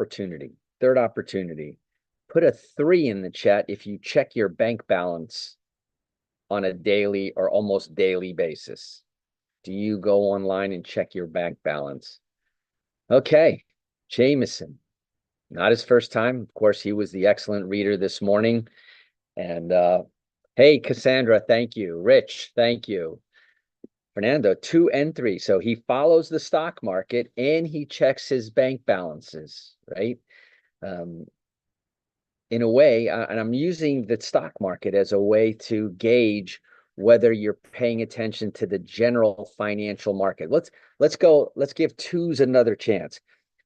opportunity. Third opportunity. Put a 3 in the chat if you check your bank balance on a daily or almost daily basis. Do you go online and check your bank balance? Okay, Jameson. Not his first time. Of course, he was the excellent reader this morning. And hey, Cassandra, thank you. Rich, thank you. Fernando, 2 and 3. So he follows the stock market and he checks his bank balances, right? In a way, and I'm using the stock market as a way to gauge whether you're paying attention to the general financial market. Let's give twos another chance.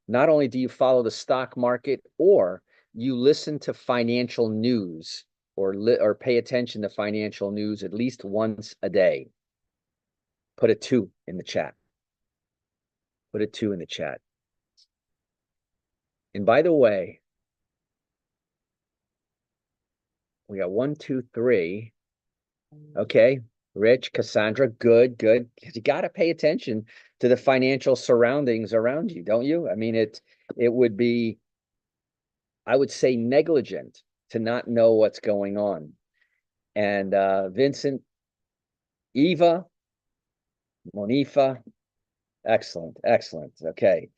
Not only do you follow the stock market, or you listen to financial news or pay attention to financial news at least once a day. Put a 2 in the chat. Put a 2 in the chat. And by the way, we got 1, 2, 3. Okay, Rich, Cassandra, good. You got to pay attention to the financial surroundings around you, don't you? I mean, it would be, I would say, negligent to not know what's going on. And Vincent, Eva, Monifa, excellent. Okay,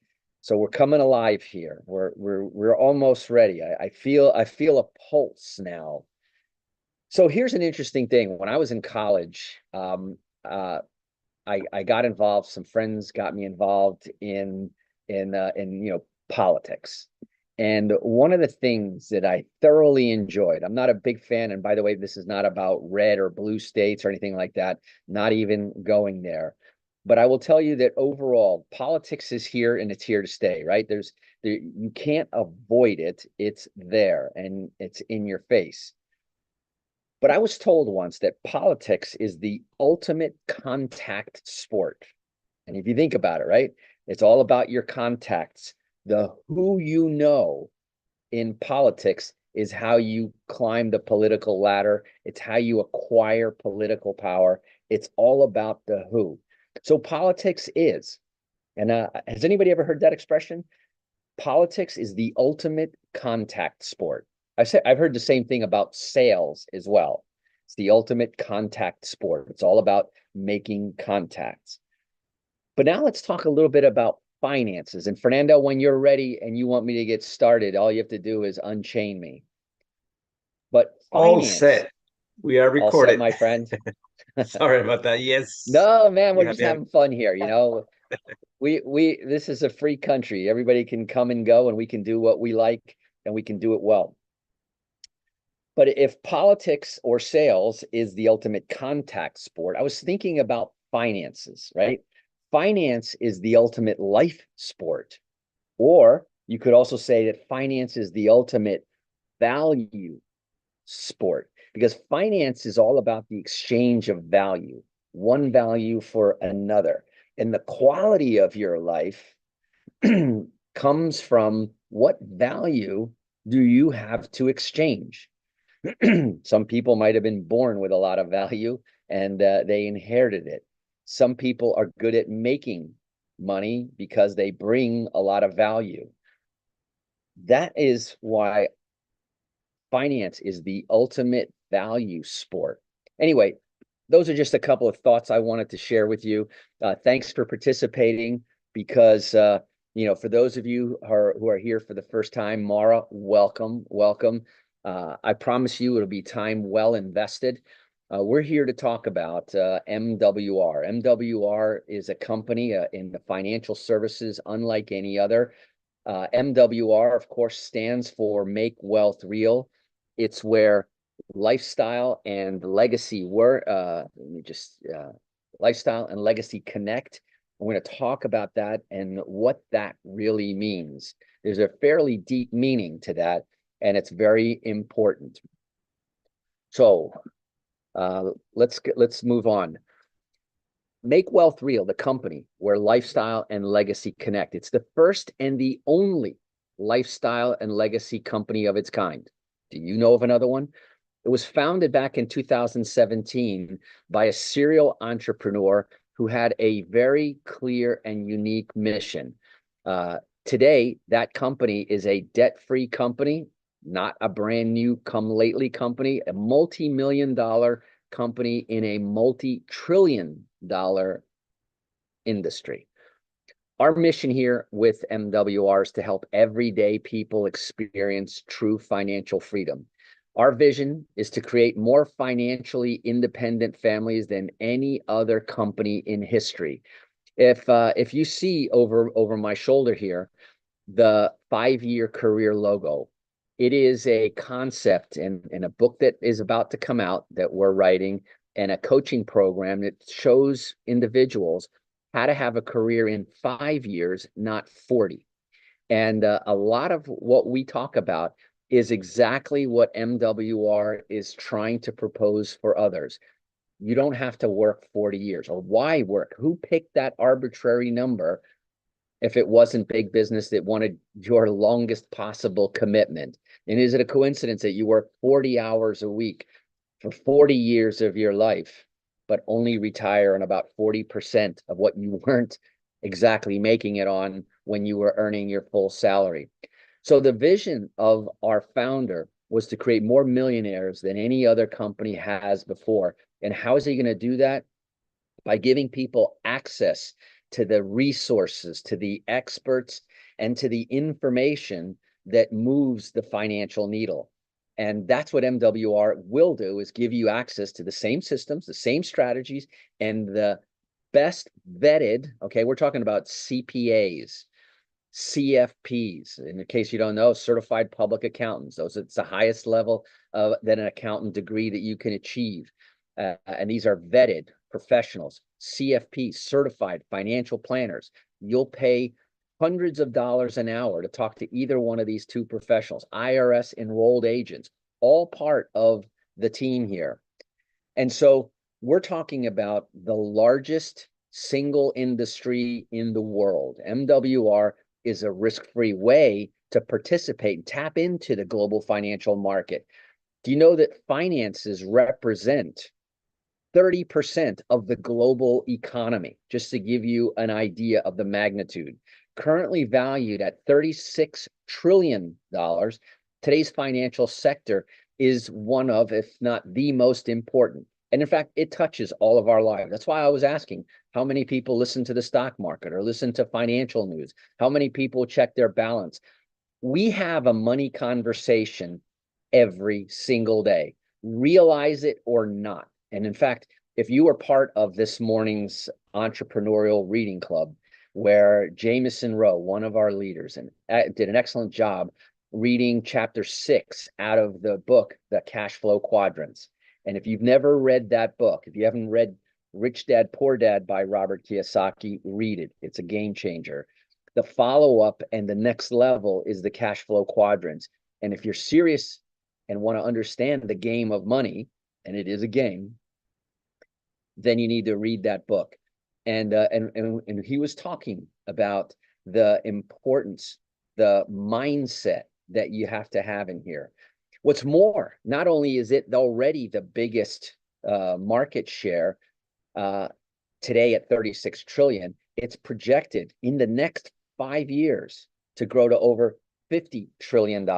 so we're coming alive here. We're almost ready. I feel a pulse now. So here's an interesting thing. When I was in college, I got involved. Some friends got me involved in politics. And one of the things that I thoroughly enjoyed, I'm not a big fan, and by the way, this is not about red or blue states or anything like that, not even going there. But I will tell you that overall, politics is here and it's here to stay, right? You can't avoid it. It's there and it's in your face. But I was told once that politics is the ultimate contact sport. And if you think about it, right, it's all about your contacts. The who you know in politics is how you climb the political ladder. It's how you acquire political power. It's all about the who. So politics is, and has anybody ever heard that expression? Politics is the ultimate contact sport. I've heard the same thing about sales as well. It's the ultimate contact sport. It's all about making contacts. But now let's talk a little bit about finances. And Fernando, when you're ready and you want me to get started, all you have to do is unchain me. But All finance, set. We are all set, recorded. my friend. Sorry about that. Yes. No, man, we're You have just the having fun here. We this is a free country. Everybody can come and go, and we can do what we like, and we can do it well. But if politics or sales is the ultimate contact sport, I was thinking about finances, right? Finance is the ultimate life sport. Or you could also say that finance is the ultimate value sport, because finance is all about the exchange of value, one value for another. And the quality of your life comes from what value do you have to exchange? Some people might have been born with a lot of value and they inherited it. Some people are good at making money because they bring a lot of value. That is why finance is the ultimate value sport. Anyway, those are just a couple of thoughts I wanted to share with you. Thanks for participating, because for those of you who are here for the first time, Mara, welcome. I promise you it'll be time well invested. We're here to talk about MWR. MWR is a company in the financial services unlike any other. MWR, of course, stands for Make Wealth Real. It's where lifestyle and legacy lifestyle and legacy connect. We're going to talk about that and what that really means. There's a fairly deep meaning to that, and it's very important. So let's move on. Make Wealth Real, the company where lifestyle and legacy connect. It's the first and the only lifestyle and legacy company of its kind. Do you know of another one? It was founded back in 2017 by a serial entrepreneur who had a very clear and unique mission. Today, that company is a debt-free company, not a brand new come lately company, a multi-million-dollar company in a multi-trillion-dollar industry. Our mission here with MWR is to help everyday people experience true financial freedom. Our vision is to create more financially independent families than any other company in history. If you see over my shoulder here, the 5-year career logo, it is a concept in a book that is about to come out that we're writing, and a coaching program that shows individuals how to have a career in 5 years, not 40. And a lot of what we talk about is exactly what MWR is trying to propose for others. You don't have to work 40 years. Or why work? Who picked that arbitrary number if it wasn't big business that wanted your longest possible commitment? And is it a coincidence that you work 40 hours a week for 40 years of your life, but only retire on about 40% of what you weren't exactly making it on when you were earning your full salary? So the vision of our founder was to create more millionaires than any other company has before. And how is he going to do that? By giving people access to the resources, to the experts, and to the information that moves the financial needle. And that's what MWR will do, is give you access to the same systems, the same strategies, and the best vetted, okay, we're talking about CPAs, CFPs, in case you don't know, certified public accountants. It's the highest level than an accountant degree that you can achieve. And these are vetted professionals, CFPs, certified financial planners. You'll pay hundreds of dollars an hour to talk to either one of these two professionals, IRS enrolled agents, all part of the team here. And so we're talking about the largest single industry in the world. MWR is a risk-free way to participate and tap into the global financial market. Do you know that finances represent 30% of the global economy? Just to give you an idea of the magnitude. Currently valued at $36 trillion, today's financial sector is one of, if not the most important. And in fact, it touches all of our lives. That's why I was asking, how many people listen to the stock market or listen to financial news? How many people check their balance? We have a money conversation every single day, realize it or not. And in fact, if you were part of this morning's entrepreneurial reading club, where Jameson Rowe, one of our leaders, and did an excellent job reading chapter 6 out of the book, The Cash Flow Quadrants. And if you've never read that book, if you haven't read Rich Dad, Poor Dad by Robert Kiyosaki, read it. It's a game changer. The follow-up and the next level is the cash flow quadrants. And if you're serious and want to understand the game of money, and it is a game, then you need to read that book. And he was talking about the importance, the mindset that you have to have in here. What's more, not only is it already the biggest market share today at 36 trillion, it's projected in the next 5 years to grow to over $50 trillion.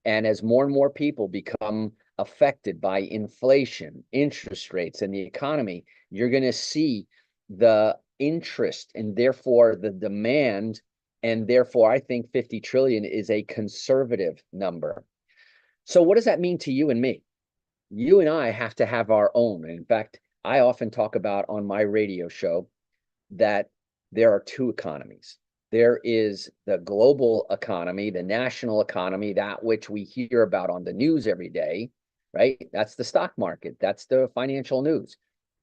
And as more and more people become affected by inflation, interest rates, and the economy, you're going to see the interest and therefore the demand. And therefore, I think 50 trillion is a conservative number. So what does that mean to you and me? You and I have to have our own. In fact, I often talk about on my radio show that there are two economies. There is the global economy, the national economy, that which we hear about on the news every day, right? That's the stock market. That's the financial news.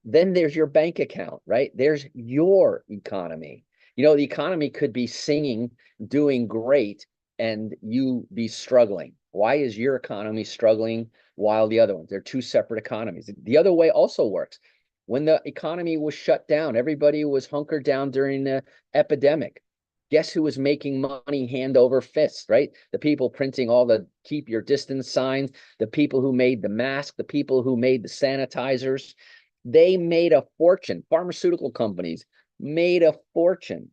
Then there's your bank account, right? There's your economy. You know, the economy could be singing, doing great, and you be struggling. Why is your economy struggling while the other ones? They're two separate economies. The other way also works. When the economy was shut down, everybody was hunkered down during the epidemic. Guess who was making money hand over fist, right? The people printing all the keep your distance signs, the people who made the mask, the people who made the sanitizers. They made a fortune. Pharmaceutical companies made a fortune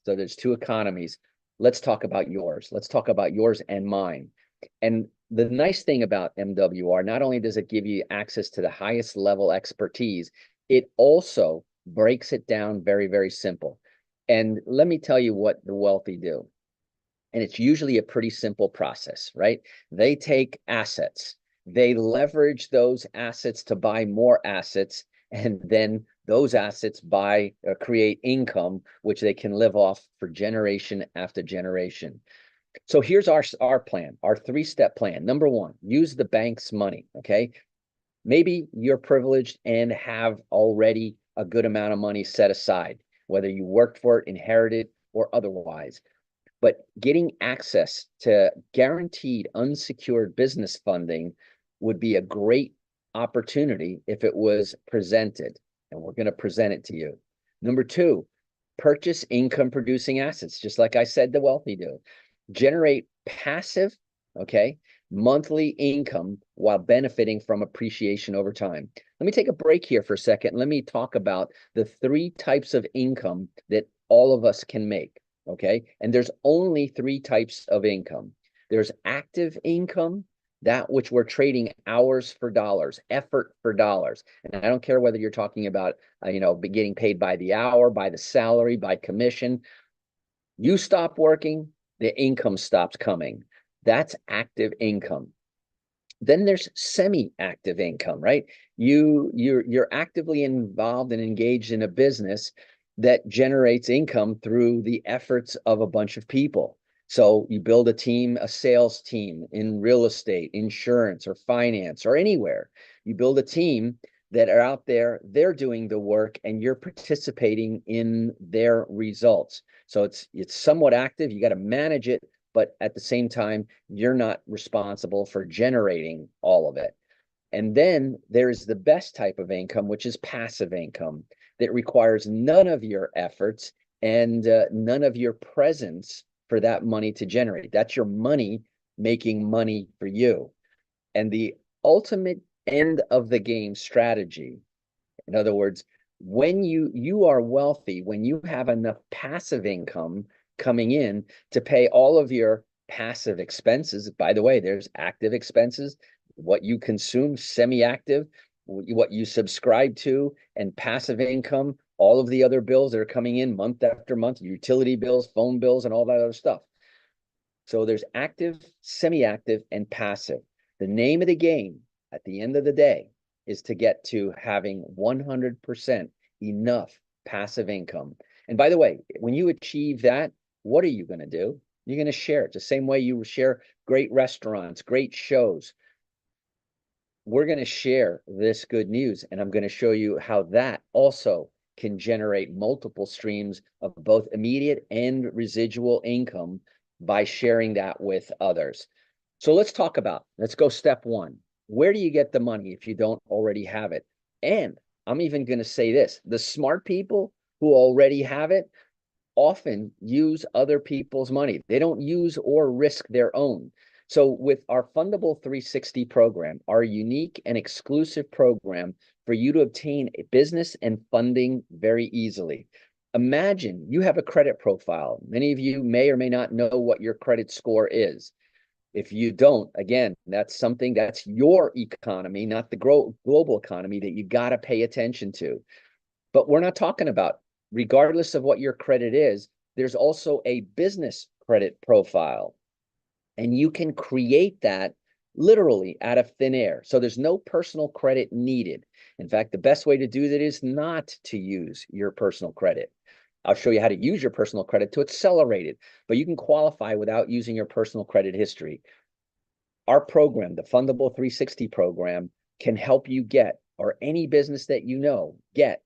So there's two economies. Let's talk about yours. Let's talk about yours and mine. And the nice thing about MWR, not only does it give you access to the highest level expertise, it also breaks it down very, very simple. And let me tell you what the wealthy do. And it's usually a pretty simple process, right? They take assets, they leverage those assets to buy more assets, and then those assets buy or create income, which they can live off for generation after generation. So here's our plan, our three-step plan. Number one, use the bank's money, okay? Maybe you're privileged and have already a good amount of money set aside, whether you worked for it, inherited, or otherwise. But getting access to guaranteed unsecured business funding would be a great opportunity if it was presented, and we're going to present it to you. Number two, purchase income producing assets, just like I said the wealthy do. Generate passive, okay, monthly income while benefiting from appreciation over time. Let me take a break here for a second. Let me talk about the three types of income that all of us can make, okay? And there's only three types of income. There's active income, that which we're trading hours for dollars, effort for dollars. And I don't care whether you're talking about, getting paid by the hour, by the salary, by commission. You stop working, the income stops coming. That's active income. Then there's semi-active income, right? You're actively involved and engaged in a business that generates income through the efforts of a bunch of people. So you build a team, a sales team in real estate, insurance, or finance, or anywhere. You build a team that are out there, they're doing the work, and you're participating in their results. So it's somewhat active. You got to manage it, but at the same time, you're not responsible for generating all of it. And then there's the best type of income, which is passive income that requires none of your efforts and none of your presence for that money to generate. That's your money making money for you. And the ultimate end of the game strategy, in other words, when you are wealthy, when you have enough passive income coming in to pay all of your passive expenses. By the way, there's active expenses, what you consume, semi-active, what you subscribe to, and passive income, all of the other bills that are coming in month after month, utility bills, phone bills, and all that other stuff. So there's active, semi-active, and passive. The name of the game at the end of the day is to get to having 100% enough passive income. And by the way, when you achieve that, what are you going to do? You're going to share it the same way you share great restaurants, great shows. We're going to share this good news, and I'm going to show you how that also can generate multiple streams of both immediate and residual income by sharing that with others. So let's go step one. Where do you get the money if you don't already have it? And I'm even going to say this, the smart people who already have it often use other people's money. They don't use or risk their own. So with our Fundable 360 program, our unique and exclusive program for you to obtain a business and funding very easily. Imagine you have a credit profile. Many of you may or may not know what your credit score is. If you don't, again, that's your economy, not the global economy that you got to pay attention to. But we're not talking about, regardless of what your credit is, there's also a business credit profile. And you can create that literally out of thin air. So there's no personal credit needed. In fact, the best way to do that is not to use your personal credit. I'll show you how to use your personal credit to accelerate it, but you can qualify without using your personal credit history. Our program, the Fundable 360 program, can help you get, or any business that you know, get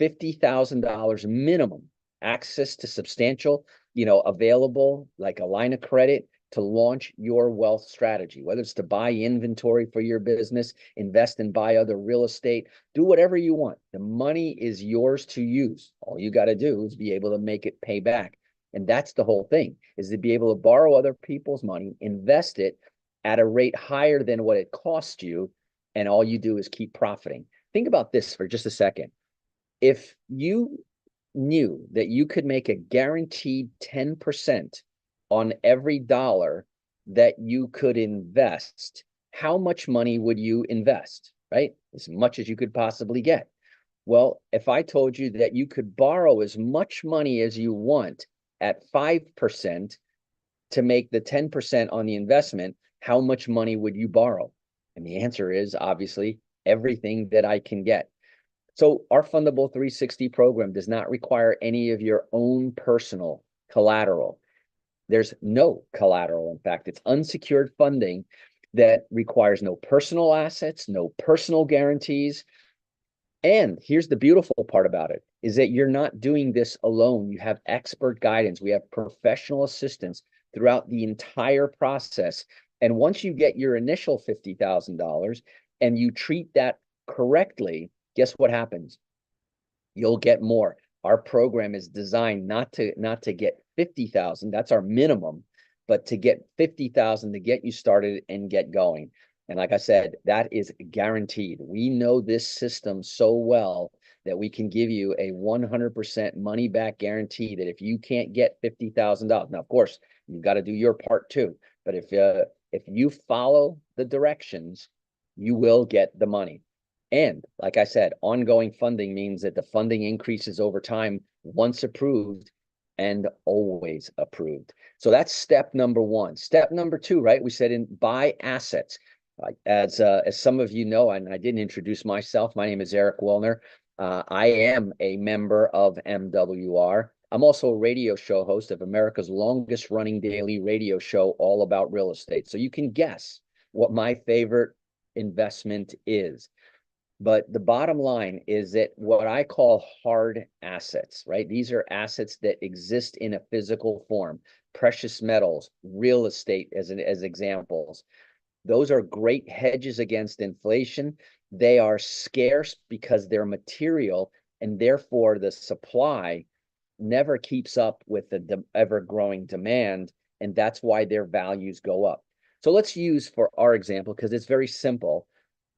$50,000 minimum access to substantial, available, like a line of credit to launch your wealth strategy, whether it's to buy inventory for your business, invest and buy other real estate, do whatever you want. The money is yours to use. All you got to do is be able to make it pay back. And that's the whole thing, is to be able to borrow other people's money, invest it at a rate higher than what it cost you, and all you do is keep profiting. Think about this for just a second. If you knew that you could make a guaranteed 10% on every dollar that you could invest, how much money would you invest, right? As much as you could possibly get. Well, if I told you that you could borrow as much money as you want at 5% to make the 10% on the investment, how much money would you borrow? And the answer is obviously everything that I can get. So our Fundable 360 program does not require any of your own personal collateral. There's no collateral. In fact, it's unsecured funding that requires no personal assets, no personal guarantees. And here's the beautiful part about it, is that you're not doing this alone. You have expert guidance. We have professional assistance throughout the entire process. And once you get your initial $50,000 and you treat that correctly, guess what happens? You'll get more. Our program is designed not to get 50,000, that's our minimum, but to get 50,000 to get you started and get going. And like I said, that is guaranteed. We know this system so well that we can give you a 100% money back guarantee that if you can't get $50,000, now of course you've got to do your part too, but if you follow the directions, you will get the money. And like I said, ongoing funding means that the funding increases over time once approved and always approved. So that's step number one. Step number two, right? We said buy assets. As some of you know, and I didn't introduce myself, my name is Eric Wellner. I am a member of MWR. I'm also a radio show host of America's longest running daily radio show all about real estate. So you can guess what my favorite investment is. But the bottom line is that what I call hard assets, right? These are assets that exist in a physical form, precious metals, real estate as examples. Those are great hedges against inflation. They are scarce because they're material, and therefore the supply never keeps up with the ever-growing demand, and that's why their values go up. So let's use for our example, because it's very simple,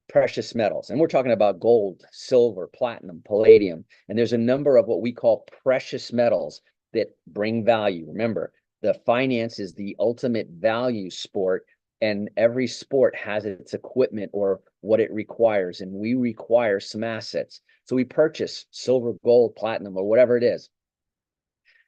precious metals. And we're talking about gold, silver, platinum, palladium. And there's a number of what we call precious metals that bring value. Remember, the finance is the ultimate value sport, and every sport has its equipment or what it requires. And we require some assets. So we purchase silver, gold, platinum, or whatever it is.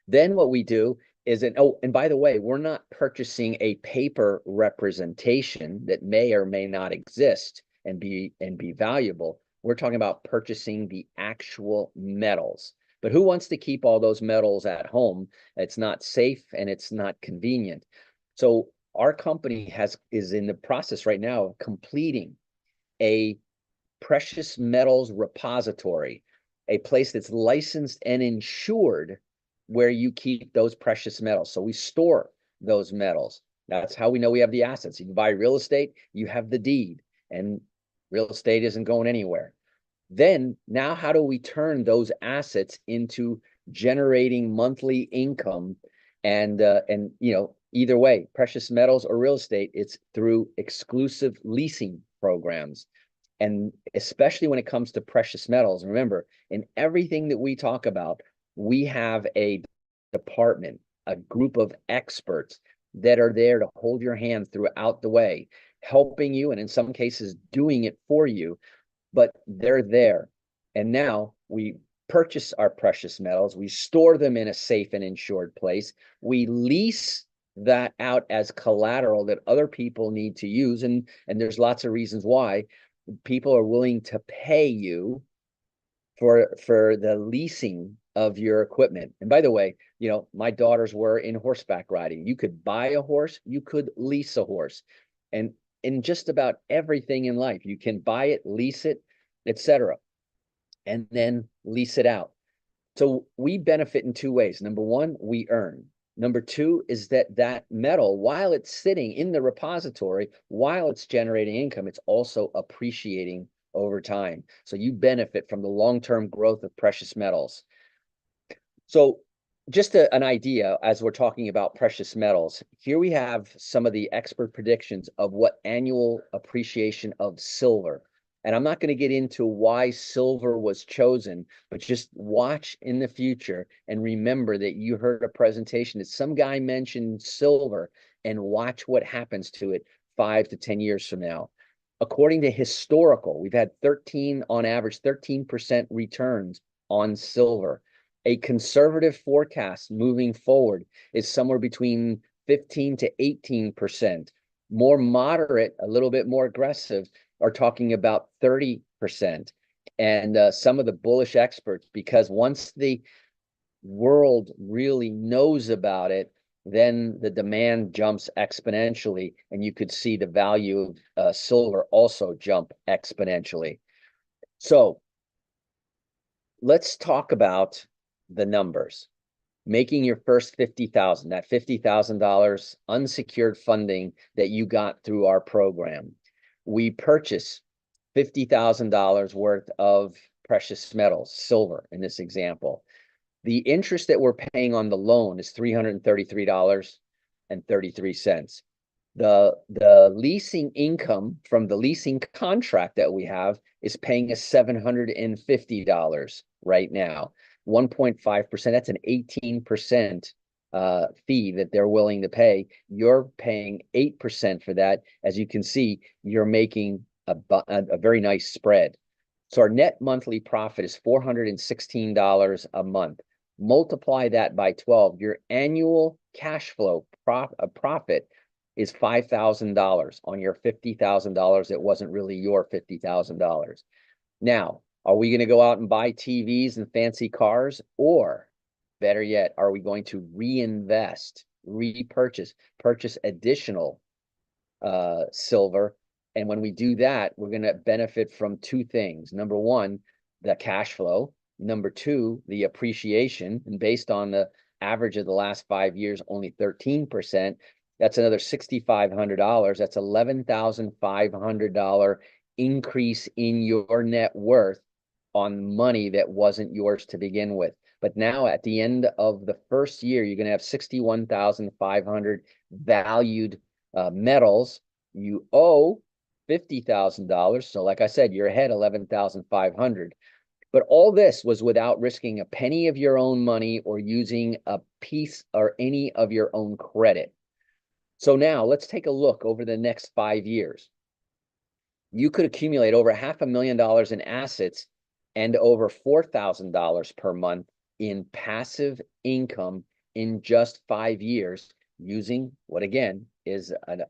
Then what we do is, and by the way, we're not purchasing a paper representation that may or may not exist and be valuable. We're talking about purchasing the actual metals. But who wants to keep all those metals at home? It's not safe and it's not convenient. So our company is in the process right now of completing a precious metals repository, a place that's licensed and insured where you keep those precious metals. So we store those metals. That's how we know we have the assets. You can buy real estate, you have the deed, and real estate isn't going anywhere. Then now how do we turn those assets into generating monthly income? And either way, precious metals or real estate, it's through exclusive leasing programs. And especially when it comes to precious metals, remember, in everything that we talk about, we have a department, a group of experts that are there to hold your hand throughout the way, helping you, and in some cases doing it for you, but they're there. And now we purchase our precious metals, we store them in a safe and insured place, we lease that out as collateral that other people need to use, and there's lots of reasons why people are willing to pay you for the leasing of your equipment. And by the way, my daughters were in horseback riding. You could buy a horse, you could lease a horse. And in just about everything in life, you can buy it, lease it, etc., and then lease it out. So we benefit in two ways. Number one, we earn. Number two is that metal, while it's sitting in the repository, while it's generating income, it's also appreciating over time. So you benefit from the long-term growth of precious metals. So just an idea, as we're talking about precious metals, here we have some of the expert predictions of what annual appreciation of silver And I'm not going to get into why silver was chosen, but just watch in the future and remember that you heard a presentation that some guy mentioned silver, and watch what happens to it 5 to 10 years from now. According to historical, we've had 13 on average, 13% returns on silver. A conservative forecast moving forward is somewhere between 15 to 18%. More moderate, a little bit more aggressive, are talking about 30%. And some of the bullish experts, because once the world really knows about it, then the demand jumps exponentially, and you could see the value of silver also jump exponentially. So let's talk about the numbers. Making your first 50,000, that $50,000 unsecured funding that you got through our program. We purchase $50,000 worth of precious metals, silver in this example. The interest that we're paying on the loan is $333.33. The leasing income from the leasing contract that we have is paying us $750 right now. 1.5%, that's an 18% fee that they're willing to pay. You're paying 8% for that. As you can see, you're making a very nice spread. So our net monthly profit is $416 a month. Multiply that by 12. Your annual cash flow profit is $5,000 on your $50,000 that wasn't really your $50,000. Now, are we going to go out and buy TVs and fancy cars? Or better yet, are we going to reinvest, purchase additional silver? And when we do that, we're going to benefit from two things. Number one, the cash flow. Number two, the appreciation. And based on the average of the last 5 years, only 13%. That's another $6,500. That's $11,500 increase in your net worth on money that wasn't yours to begin with. But now at the end of the first year, you're going to have 61,500 valued metals. You owe $50,000. So like I said, you're ahead 11,500. But all this was without risking a penny of your own money or using a piece or any of your own credit. So now let's take a look over the next 5 years. You could accumulate over $500,000 in assets and over $4,000 per month in passive income in just 5 years, using what again is an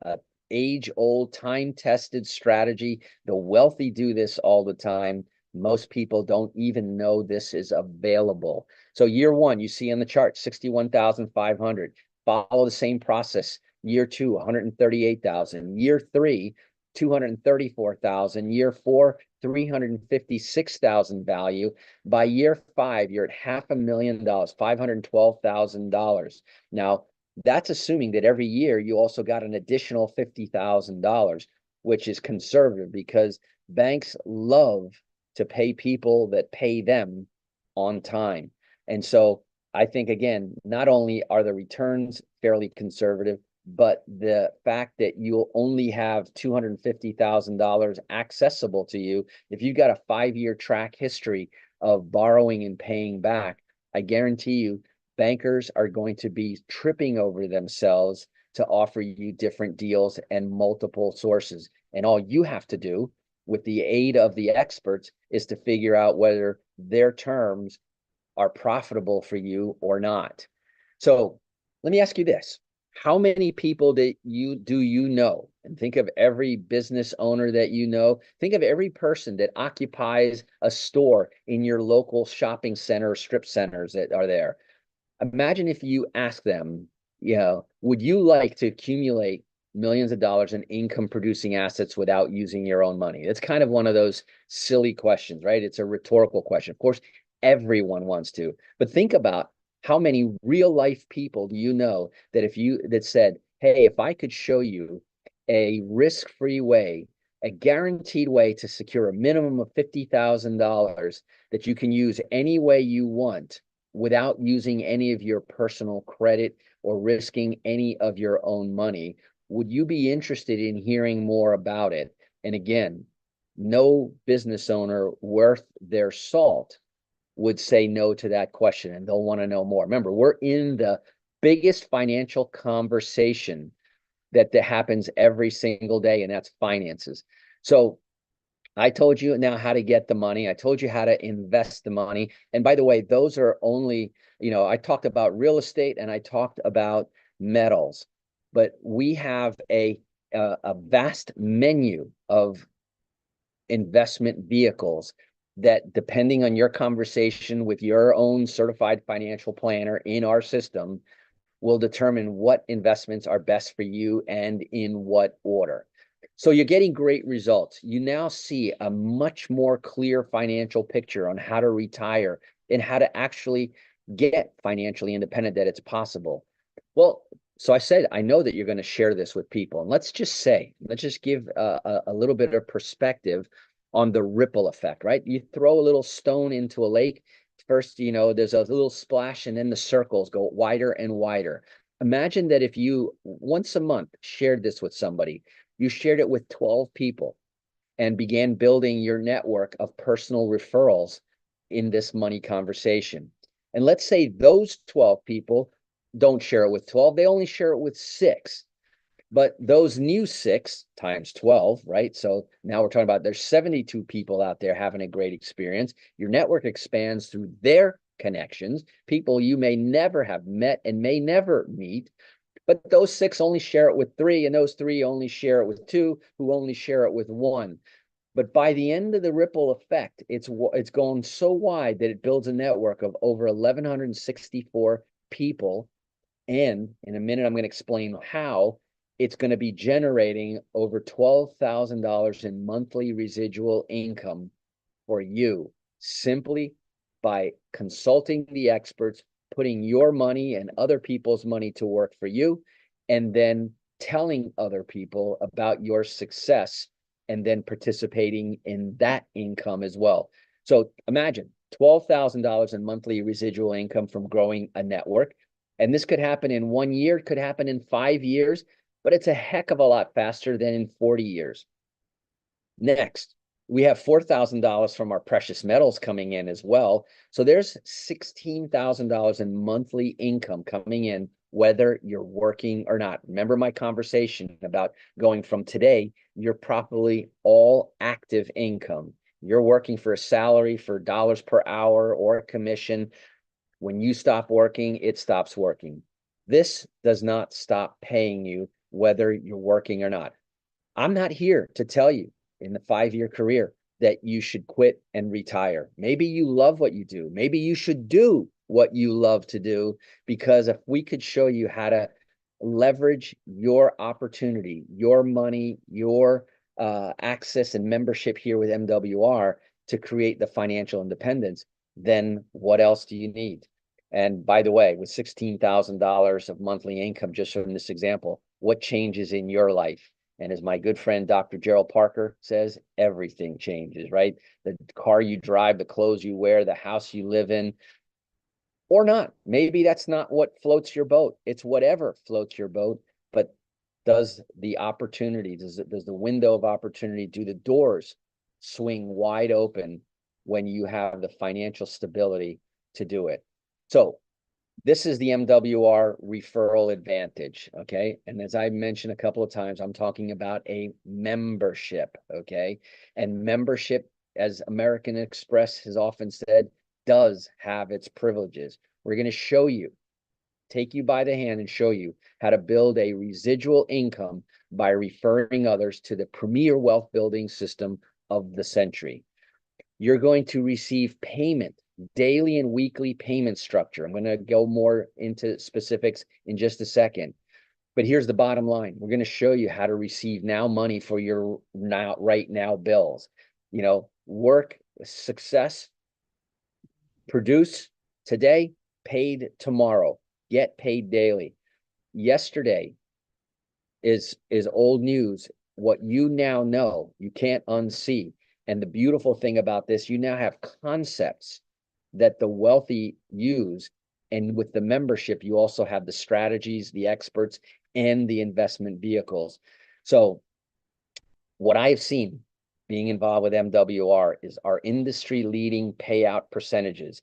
age-old, time-tested strategy. The wealthy do this all the time. Most people don't even know this is available. So year one, you see on the chart, 61,500. Follow the same process. Year two, 138,000. Year three, 234,000. Year four, 356,000 value. By year five, you're at $500,000, $512,000. Now, that's assuming that every year you also got an additional $50,000, which is conservative because banks love to pay people that pay them on time. And so I think, again, not only are the returns fairly conservative, but the fact that you'll only have $250,000 accessible to you, if you've got a 5-year track history of borrowing and paying back, I guarantee you bankers are going to be tripping over themselves to offer you different deals and multiple sources. And all you have to do with the aid of the experts is to figure out whether their terms are profitable for you or not. So let me ask you this. How many people do you know? And think of every business owner that you know. Think of every person that occupies a store in your local shopping center or strip centers that are there. Imagine if you ask them, would you like to accumulate millions of dollars in income producing assets without using your own money? It's kind of one of those silly questions, right? It's a rhetorical question. Of course, everyone wants to, but think about how many real life people do you know that said, hey, if I could show you a risk-free way, a guaranteed way to secure a minimum of $50,000 that you can use any way you want without using any of your personal credit or risking any of your own money, would you be interested in hearing more about it? And again, no business owner worth their salt would say no to that question, and they'll want to know more. Remember, we're in the biggest financial conversation that happens every single day, and that's finances. So I told you now how to get the money. I told you how to invest the money. And by the way, those are only, I talked about real estate and I talked about metals, but we have a vast menu of investment vehicles that, depending on your conversation with your own certified financial planner in our system, will determine what investments are best for you and in what order. So you're getting great results. You now see a much more clear financial picture on how to retire and how to actually get financially independent, that it's possible. Well, so I said, I know that you're going to share this with people. And let's just give a little bit of perspective on the ripple effect, right? You throw a little stone into a lake. First, there's a little splash and then the circles go wider and wider. Imagine that if you once a month shared this with somebody, you shared it with 12 people and began building your network of personal referrals in this money conversation. And let's say those 12 people don't share it with 12, they only share it with 6. But those new 6 times 12, right? So now we're talking about there's 72 people out there having a great experience. Your network expands through their connections, people you may never have met and may never meet. But those 6 only share it with 3, and those 3 only share it with 2, who only share it with 1. But by the end of the ripple effect, it's going so wide that it builds a network of over 1,164 people. And in a minute, I'm going to explain how it's going to be generating over $12,000 in monthly residual income for you, simply by consulting the experts, putting your money and other people's money to work for you, and then telling other people about your success and then participating in that income as well. So imagine $12,000 in monthly residual income from growing a network. And this could happen in 1 year, it could happen in 5 years, but it's a heck of a lot faster than in 40 years. Next, we have $4,000 from our precious metals coming in as well. So there's $16,000 in monthly income coming in, whether you're working or not. Remember my conversation about going from today, you're probably all active income. You're working for a salary for dollars per hour or a commission. When you stop working, it stops working. This does not stop paying you whether you're working or not. I'm not here to tell you in the 5-year career that you should quit and retire. Maybe you love what you do. Maybe you should do what you love to do, because if we could show you how to leverage your opportunity, your money, your access and membership here with MWR to create the financial independence, then what else do you need? And by the way, with $16,000 of monthly income, just from this example, what changes in your life? And as my good friend, Dr. Gerald Parker says, everything changes, right? The car you drive, the clothes you wear, the house you live in, or not. Maybe that's not what floats your boat. It's whatever floats your boat. But does the opportunity, does the window of opportunity, do the doors swing wide open when you have the financial stability to do it? So this is the MWR referral advantage, okay? And as I mentioned a couple of times, I'm talking about a membership, okay? And membership, as American Express has often said, does have its privileges. We're going to show you, take you by the hand and show you how to build a residual income by referring others to the premier wealth building system of the century. You're going to receive payment, daily and weekly payment structure. I'm going to go more into specifics in just a second. But here's the bottom line. We're going to show you how to receive now money for your right now bills. Work, success, produce today, paid tomorrow, get paid daily. Yesterday is old news. What you now know, you can't unsee. And the beautiful thing about this, you now have concepts that the wealthy use. And with the membership, you also have the strategies, the experts, and the investment vehicles. So what I've seen being involved with MWR is our industry-leading payout percentages,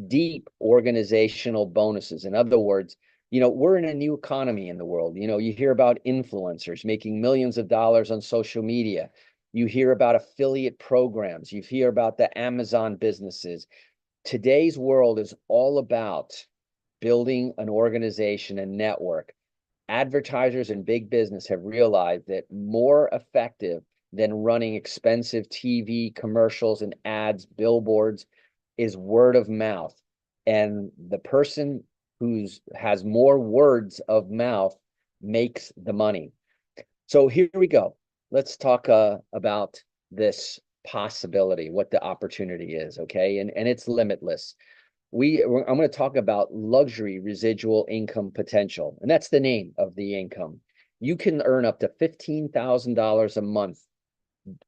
deep organizational bonuses. In other words, we're in a new economy in the world. You hear about influencers making millions of dollars on social media. You hear about affiliate programs. You hear about the Amazon businesses. Today's world is all about building an organization and network. Advertisers and big business have realized that more effective than running expensive TV commercials and ads, billboards, is word of mouth. And the person who has more words of mouth makes the money. So here we go. Let's talk about this possibility, what the opportunity is, okay? And it's limitless. I'm going to talk about luxury residual income potential, and that's the name of the income. You can earn up to $15,000 a month,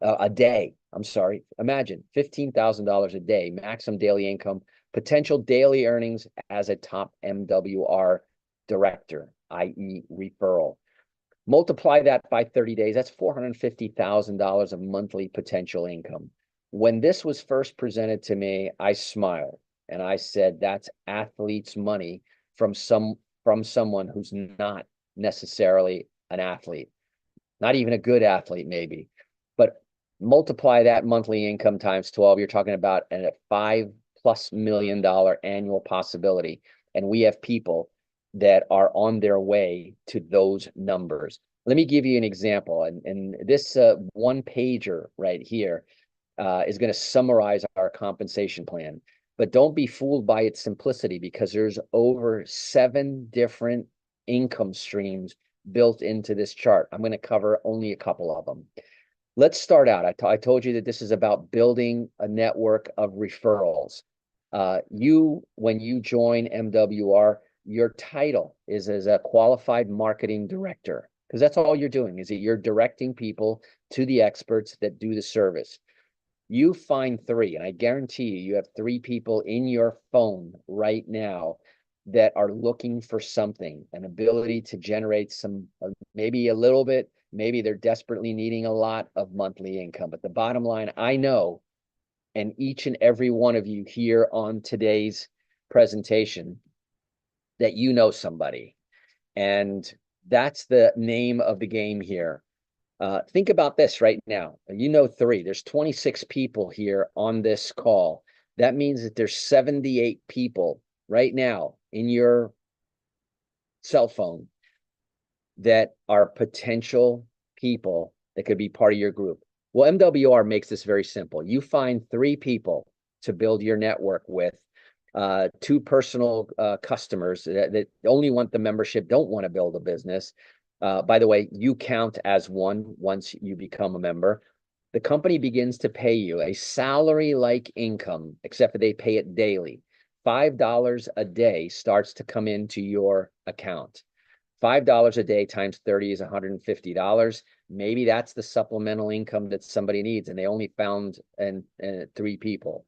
a day. I'm sorry. Imagine $15,000 a day, maximum daily income, potential daily earnings as a top MWR director, i.e. referral. Multiply that by 30 days, that's $450,000 of monthly potential income. When this was first presented to me, I smiled and I said, that's athlete's money from someone who's not necessarily an athlete, not even a good athlete maybe, but multiply that monthly income times 12, you're talking about a $5+ million annual possibility. And we have people that are on their way to those numbers. Let me give you an example. And this one pager right here is going to summarize our compensation plan. But don't be fooled by its simplicity, because there's over 7 different income streams built into this chart. I'm going to cover only a couple of them. Let's start out. I told you that this is about building a network of referrals. When you join MWR, your title is as a qualified marketing director, because that's all you're doing, is that you're directing people to the experts that do the service. You find 3, and I guarantee you have 3 people in your phone right now that are looking for something, an ability to generate some, maybe a little bit, maybe they're desperately needing a lot of monthly income. But the bottom line, I know, and each and every one of you here on today's presentation, that you know somebody. And that's the name of the game here. Think about this right now. 3, there's 26 people here on this call. That means that there's 78 people right now in your cell phone that are potential people that could be part of your group. Well, MWR makes this very simple. You find 3 people to build your network with, 2 personal customers that only want the membership, don't want to build a business. By the way, you count as one once you become a member. The company begins to pay you a salary-like income, except that they pay it daily. $5 a day starts to come into your account. $5 a day times 30 is $150. Maybe that's the supplemental income that somebody needs, and they only found 3 people.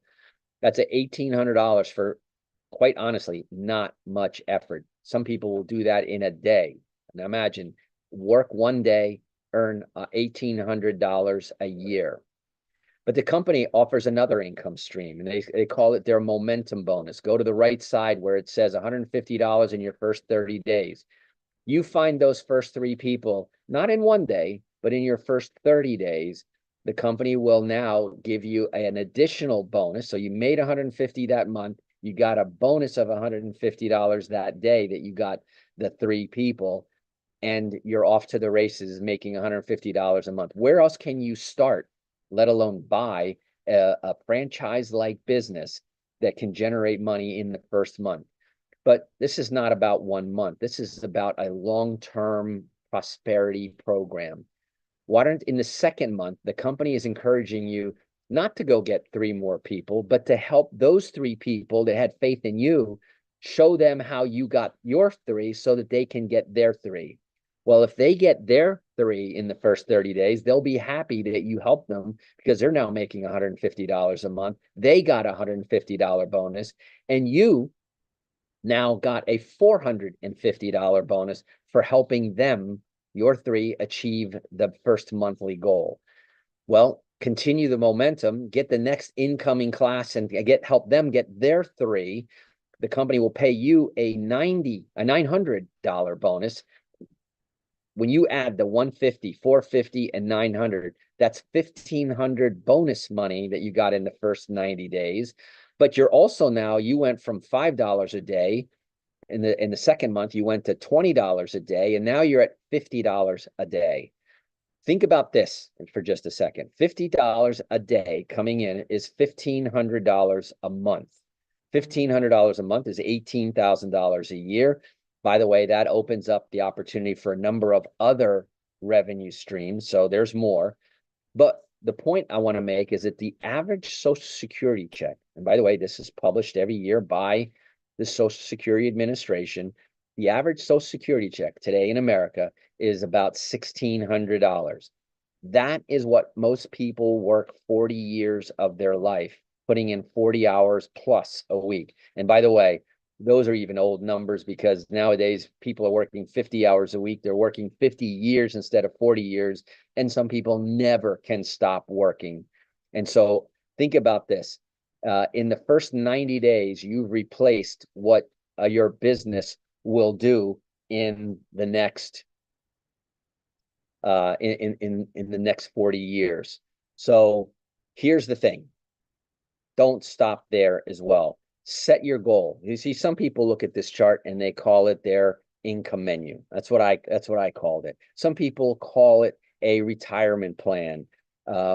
That's $1,800 for, quite honestly, not much effort. Some people will do that in a day. Now imagine, work one day, earn $1,800 a year. But the company offers another income stream, and they call it their momentum bonus. Go to the right side where it says $150 in your first 30 days. You find those first 3 people, not in one day, but in your first 30 days, the company will now give you an additional bonus. So you made $150 that month. You got a bonus of $150 that day that you got the 3 people, and you're off to the races making $150 a month. Where else can you start, let alone buy a franchise-like business that can generate money in the first month? But this is not about 1 month. This is about a long-term prosperity program. Why don't, in the second month, the company is encouraging you not to go get 3 more people, but to help those 3 people that had faith in you, show them how you got your 3 so that they can get their 3. Well, if they get their 3 in the first 30 days, they'll be happy that you helped them, because they're now making $150 a month. They got a $150 bonus, and you now got a $450 bonus for helping them, your 3, achieve the first monthly goal. Well, continue the momentum, get the next incoming class and help them get their 3, the company will pay you a $900 bonus. When you add the 150, 450, and 900, that's 1,500 bonus money that you got in the first 90 days. But you're also now, you went from $5 a day. In the second month, you went to $20 a day, and now you're at $50 a day. Think about this for just a second. $50 a day coming in is $1,500 a month. $1,500 a month is $18,000 a year. By the way, that opens up the opportunity for a number of other revenue streams. So there's more. But the point I want to make is that the average Social Security check, and by the way, this is published every year by the Social Security Administration, the average Social Security check today in America is about $1,600. That is what most people work 40 years of their life, putting in 40 hours plus a week. And by the way, those are even old numbers because nowadays people are working 50 hours a week. They're working 50 years instead of 40 years. And some people never can stop working. And so think about this. In the first 90 days, you've replaced what your business will do in the next in the next 40 years. So here's the thing. Don't stop there as well. Set your goal. You see, some people look at this chart and they call it their income menu. That's what I called it. Some people call it a retirement plan.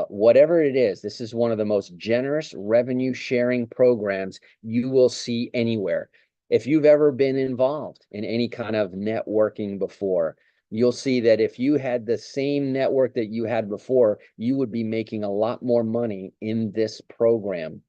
Whatever it is, this is one of the most generous revenue sharing programs you will see anywhere. If you've ever been involved in any kind of networking before, you'll see that if you had the same network that you had before, you would be making a lot more money in this program.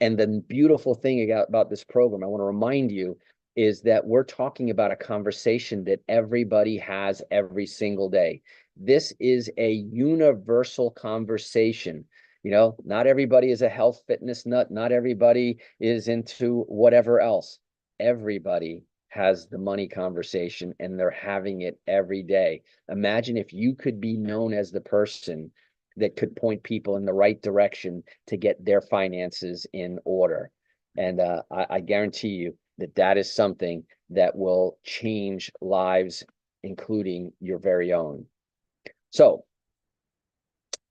And the beautiful thing about this program, I want to remind you, is that we're talking about a conversation that everybody has every single day. This is a universal conversation. You know, not everybody is a health fitness nut. Not everybody is into whatever else. Everybody has the money conversation and they're having it every day. Imagine if you could be known as the person that could point people in the right direction to get their finances in order. And I guarantee you that that is something that will change lives, including your very own. So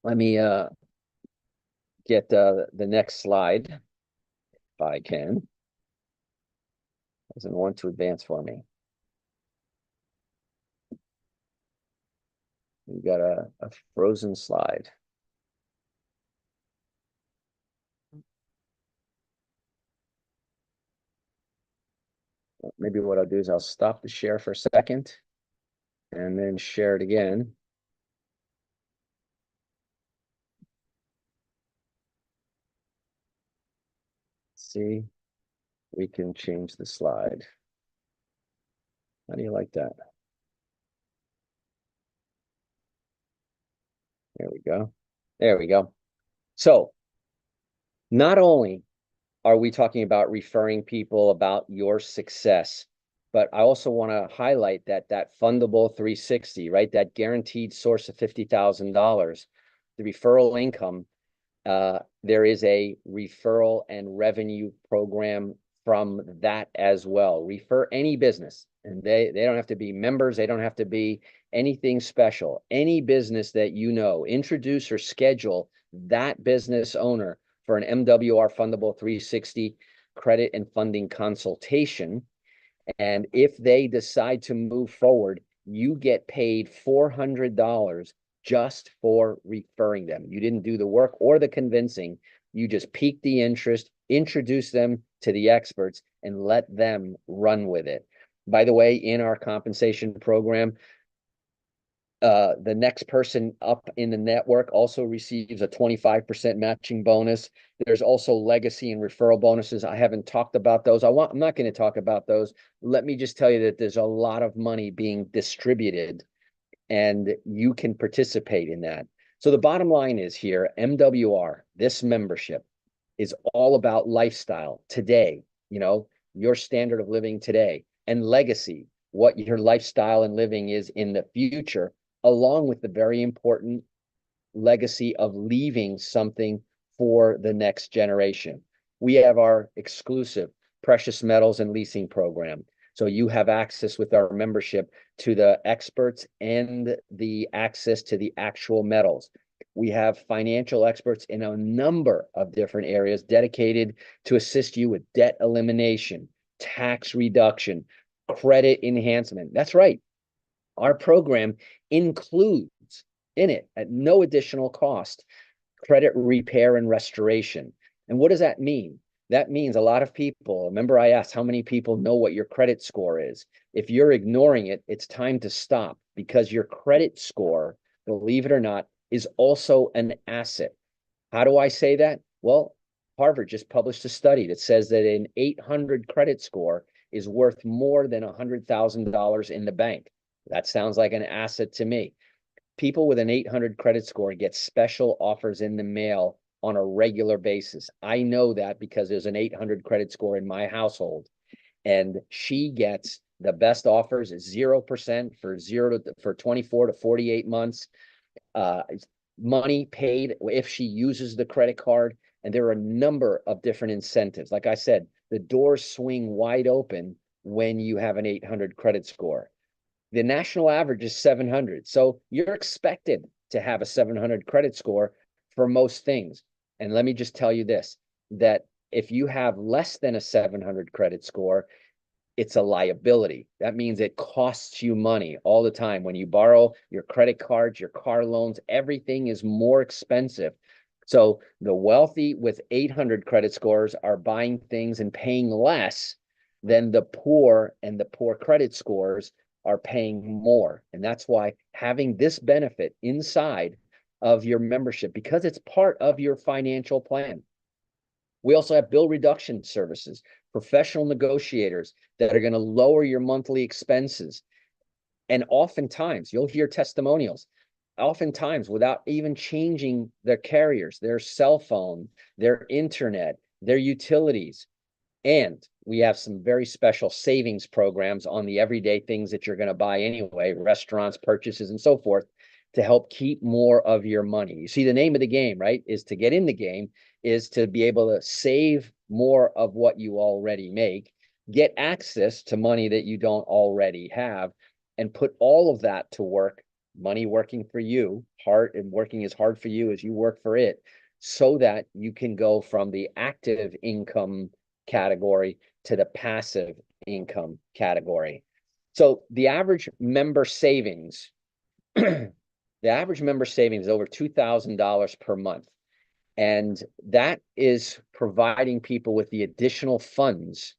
let me get the next slide, if I can. Doesn't want to advance for me. We got a frozen slide. Maybe what I'll do is I'll stop the share for a second and then share it again. See, we can change the slide. How do you like that? There we go. There we go. So not only are we talking about referring people about your success, but I also want to highlight that fundable 360, right? That guaranteed source of $50,000, the referral income, there is a referral and revenue program from that as well. Refer any business, and they don't have to be members. They don't have to be anything special. Any business that you know, introduce or schedule that business owner for an MWR fundable 360 credit and funding consultation. And if they decide to move forward, you get paid $400 just for referring them. You didn't do the work or the convincing. You just piqued the interest, introduce them to the experts, and let them run with it. By the way, in our compensation program, the next person up in the network also receives a 25% matching bonus. There's also legacy and referral bonuses. I haven't talked about those. I'm not going to talk about those. Let me just tell you that there's a lot of money being distributed and you can participate in that. So the bottom line is here, MWR, this membership is all about lifestyle today, you know, your standard of living today, and legacy, what your lifestyle and living is in the future, along with the very important legacy of leaving something for the next generation. We have our exclusive precious metals and leasing program. So you have access with our membership to the experts and the access to the actual metals. We have financial experts in a number of different areas dedicated to assist you with debt elimination, tax reduction, credit enhancement. That's right. Our program includes in it, at no additional cost, credit repair and restoration. And what does that mean? That means a lot of people, remember I asked how many people know what your credit score is. If you're ignoring it, it's time to stop, because your credit score, believe it or not, is also an asset. How do I say that? Well, Harvard just published a study that says that an 800 credit score is worth more than $100,000 in the bank. That sounds like an asset to me. People with an 800 credit score get special offers in the mail on a regular basis. I know that because there's an 800 credit score in my household, and she gets the best offers, 0% for 24 to 48 months. Money paid if she uses the credit card. And there are a number of different incentives. Like I said, the doors swing wide open when you have an 800 credit score. The national average is 700. So you're expected to have a 700 credit score for most things. And let me just tell you this, that if you have less than a 700 credit score, it's a liability. That means it costs you money all the time. When you borrow your credit cards, your car loans, everything is more expensive. So the wealthy with 800 credit scores are buying things and paying less than the poor, and the poor credit scores are paying more. And that's why having this benefit inside of your membership, because it's part of your financial plan. We also have bill reduction services, professional negotiators that are going to lower your monthly expenses. And oftentimes you'll hear testimonials, oftentimes without even changing their carriers, their cell phone, their internet, their utilities. And we have some very special savings programs on the everyday things that you're going to buy anyway, restaurants, purchases, and so forth, to help keep more of your money. You see, the name of the game, right, is to get in the game, is to be able to save more of what you already make, get access to money that you don't already have, and put all of that to work, money working for you, hard and working as hard for you as you work for it, so that you can go from the active income category to the passive income category. So the average member savings, the average member savings is over $2,000 per month. And that is providing people with the additional funds,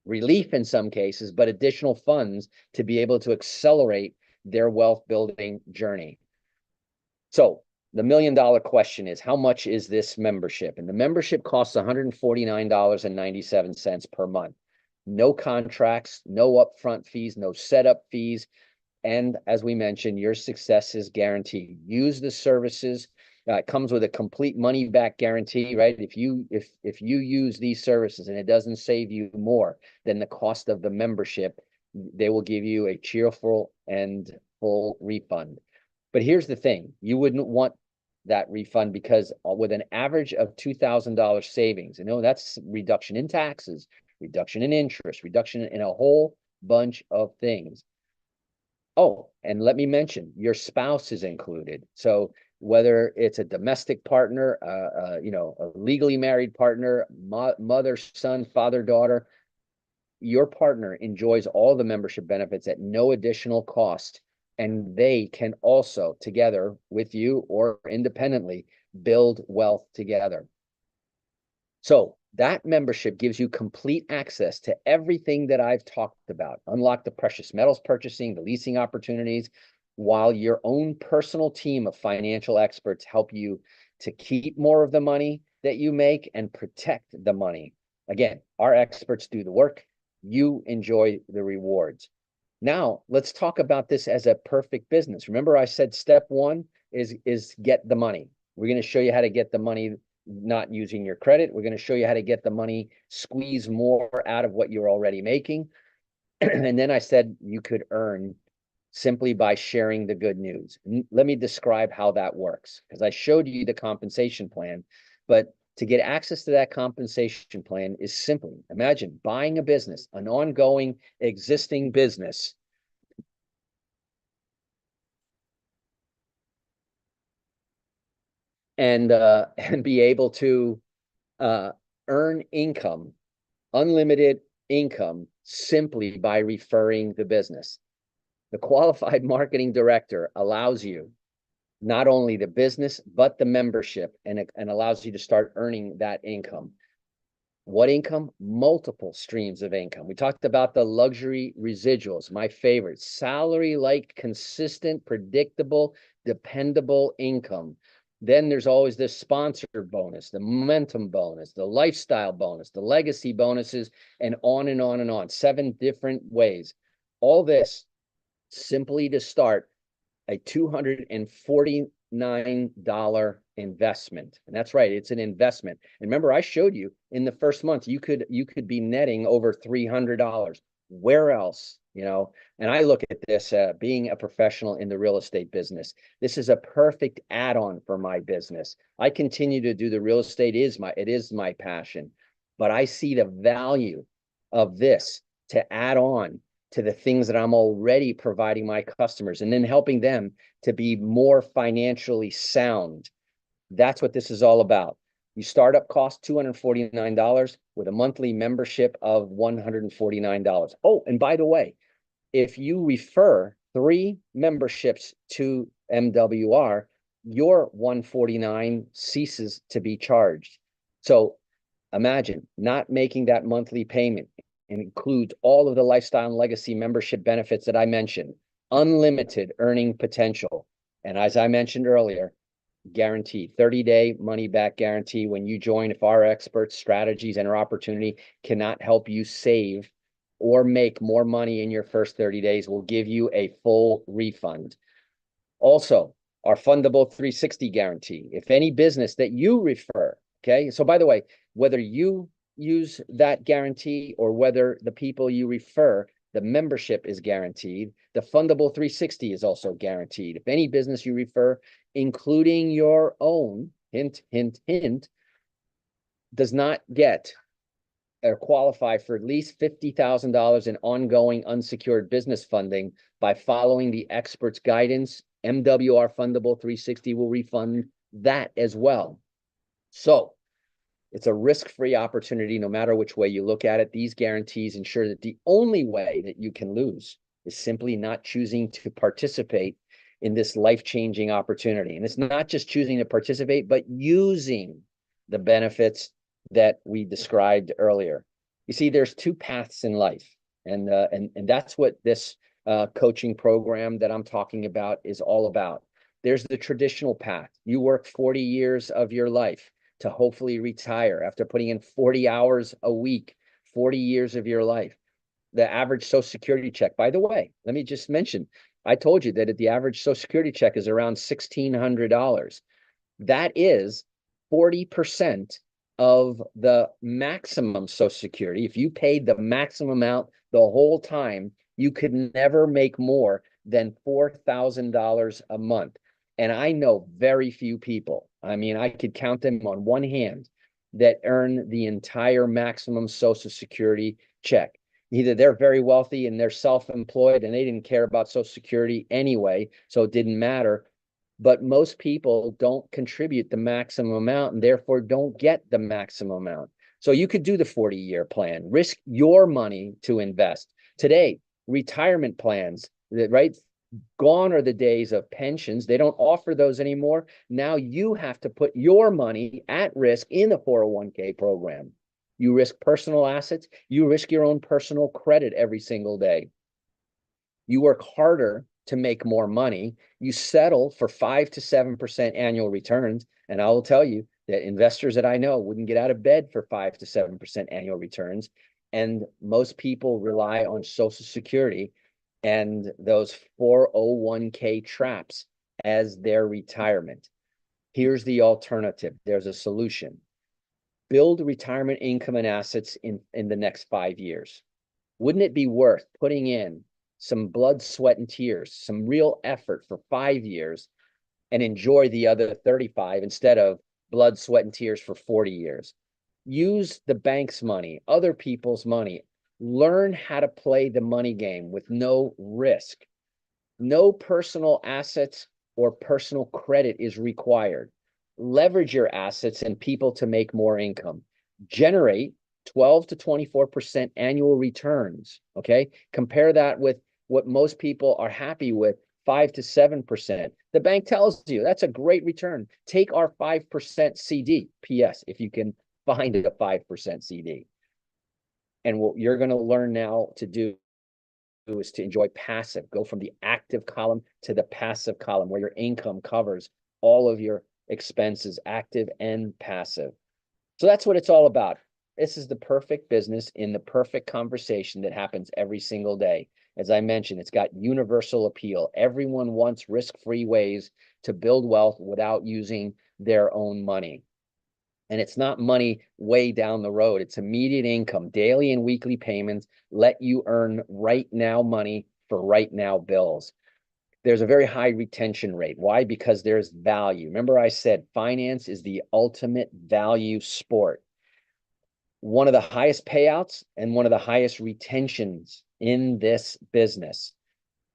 relief in some cases, but additional funds to be able to accelerate their wealth building journey. So the $1 million question is, how much is this membership? And the membership costs $149.97 per month. No contracts, no upfront fees, no setup fees. And as we mentioned, your success is guaranteed. Use the services. It comes with a complete money back guarantee, right? If you use these services and it doesn't save you more than the cost of the membership, they will give you a cheerful and full refund. But here's the thing, you wouldn't want that refund, because with an average of $2,000 savings, that's reduction in taxes, reduction in interest, reduction in a whole bunch of things. Oh, and let me mention, your spouse is included. So whether it's a domestic partner, a legally married partner, mother, son, father, daughter, your partner enjoys all the membership benefits at no additional cost. And they can also, together with you or independently, build wealth together. So that membership gives you complete access to everything that I've talked about. Unlock the precious metals purchasing, the leasing opportunities, while your own personal team of financial experts help you to keep more of the money that you make and protect the money. Again, our experts do the work. You enjoy the rewards. Now, let's talk about this as a perfect business. Remember, I said step one is get the money. We're going to show you how to get the money not using your credit. We're going to show you how to get the money, squeeze more out of what you're already making. And then I said you could earn simply by sharing the good news. Let me describe how that works, because I showed you the compensation plan, but to get access to that compensation plan is simply, imagine buying a business, an ongoing existing business, and be able to earn income, unlimited income, simply by referring the business. The qualified marketing director allows you not only the business, but the membership, and allows you to start earning that income. What income? Multiple streams of income. We talked about the luxury residuals, my favorite. Salary-like, consistent, predictable, dependable income. Then there's always the sponsor bonus, the momentum bonus, the lifestyle bonus, the legacy bonuses, and on and on and on. 7 different ways. All this simply to start a $249 investment. And that's right, it's an investment. And remember, I showed you in the first month, you could be netting over $300. Where else? And I look at this being a professional in the real estate business. This is a perfect add-on for my business. I continue to do the real estate. It is my passion, but I see the value of this to add on to the things that I'm already providing my customers, and then helping them to be more financially sound. That's what this is all about. You startup cost $249 with a monthly membership of $149. Oh, and by the way, if you refer 3 memberships to MWR, your $149 ceases to be charged. So imagine not making that monthly payment. And includes all of the lifestyle and legacy membership benefits that I mentioned, unlimited earning potential. And as I mentioned earlier, guaranteed 30-day money back guarantee when you join. If our experts, strategies, and our opportunity cannot help you save or make more money in your first 30 days, we'll give you a full refund. Also, our fundable 360 guarantee. If any business that you refer, okay, so by the way, whether you use that guarantee or whether the people you refer, the membership is guaranteed. The fundable 360 is also guaranteed. If any business you refer, including your own, hint, hint, hint, does not get or qualify for at least $50,000 in ongoing unsecured business funding by following the expert's guidance, MWR Fundable 360 will refund that as well. So it's a risk-free opportunity no matter which way you look at it. These guarantees ensure that the only way that you can lose is simply not choosing to participate in this life-changing opportunity. And it's not just choosing to participate, but using the benefits that we described earlier. You see, there's 2 paths in life. And that's what this coaching program that I'm talking about is all about. There's the traditional path. You work 40 years of your life to hopefully retire after putting in 40 hours a week, 40 years of your life. The average Social Security check, by the way, let me just mention, I told you that the average Social Security check is around $1,600. That is 40% of the maximum Social Security. If you paid the maximum amount the whole time, you could never make more than $4,000 a month. And I know very few people, I mean, I could count them on one hand, that earn the entire maximum Social Security check. Either they're very wealthy and they're self-employed and they didn't care about Social Security anyway, so it didn't matter. But most people don't contribute the maximum amount and therefore don't get the maximum amount. So you could do the 40-year plan, risk your money to invest. Today, retirement plans, right? Gone are the days of pensions. They don't offer those anymore. Now you have to put your money at risk in the 401k program. You risk personal assets. You risk your own personal credit every single day. You work harder to make more money. You settle for 5 to 7% annual returns. And I will tell you that investors that I know wouldn't get out of bed for 5 to 7% annual returns. And most people rely on Social Security and those 401k traps as their retirement. Here's the alternative. There's a solution. Build retirement income and assets in the next 5 years. Wouldn't it be worth putting in some blood, sweat, and tears, some real effort for 5 years, and enjoy the other 35 instead of blood, sweat, and tears for 40 years. Use the bank's money, other people's money. Learn how to play the money game with no risk. No personal assets or personal credit is required. Leverage your assets and people to make more income. Generate 12 to 24% annual returns. Okay. Compare that with what most people are happy with, 5 to 7%. The bank tells you that's a great return. Take our 5% CD. P.S. If you can find it a 5% CD. And what you're going to learn now to do is to enjoy passive. Go from the active column to the passive column where your income covers all of your expenses, active and passive. So that's what it's all about. This is the perfect business in the perfect conversation that happens every single day. As I mentioned, it's got universal appeal. Everyone wants risk-free ways to build wealth without using their own money. And it's not money way down the road. It's immediate income. Daily and weekly payments let you earn right now money for right now bills. There's a very high retention rate. Why? Because there's value. Remember I said finance is the ultimate value sport. One of the highest payouts and one of the highest retentions in this business.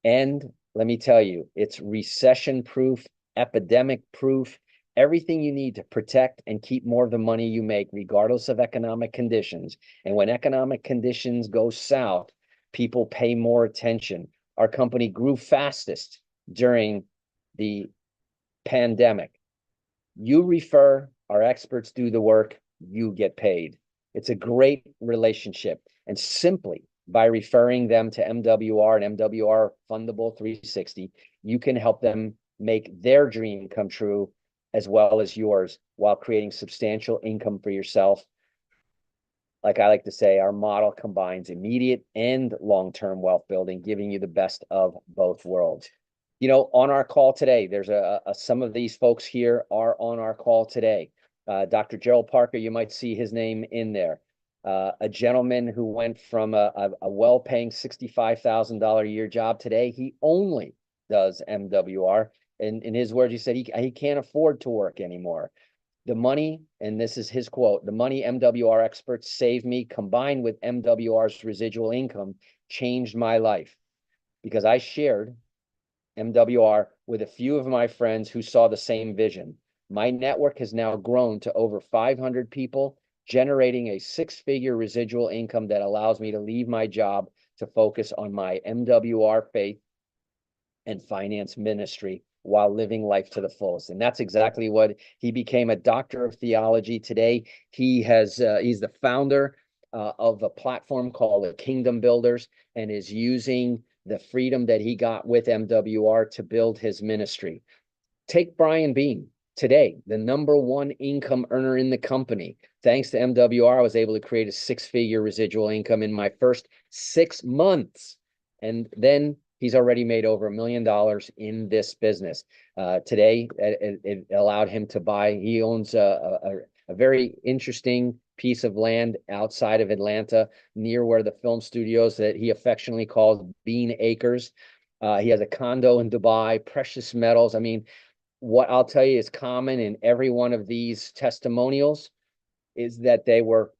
And let me tell you, it's recession-proof, epidemic-proof, everything you need to protect and keep more of the money you make, regardless of economic conditions. And when economic conditions go south, people pay more attention. Our company grew fastest during the pandemic. You refer, our experts do the work, you get paid. It's a great relationship. And simply by referring them to MWR and MWR Fundable 360, you can help them make their dream come true as well as yours while creating substantial income for yourself. Like I like to say, our model combines immediate and long-term wealth building, giving you the best of both worlds. You know, on our call today, there's some of these folks here are on our call today. Dr. Gerald Parker, you might see his name in there. A gentleman who went from a well-paying $65,000 a year job today, he only does MWR. And in his words, he said he can't afford to work anymore. The money, and this is his quote, the money MWR experts saved me combined with MWR's residual income changed my life because I shared MWR with a few of my friends who saw the same vision. My network has now grown to over 500 people, generating a six-figure residual income that allows me to leave my job to focus on my MWR faith and finance ministry while living life to the fullest. And that's exactly what he became, a doctor of theology. Today, he's the founder of a platform called the Kingdom Builders and is using the freedom that he got with MWR to build his ministry. Take Brian Bean. Today, the #1 income earner in the company. Thanks to MWR, I was able to create a six-figure residual income in my first 6 months. And then he's already made over $1 million in this business. Today, it allowed him to buy, he owns a very interesting piece of land outside of Atlanta, near where the film studios that he affectionately calls Bean Acres. He has a condo in Dubai, precious metals. I mean, what I'll tell you is common in every one of these testimonials is that they were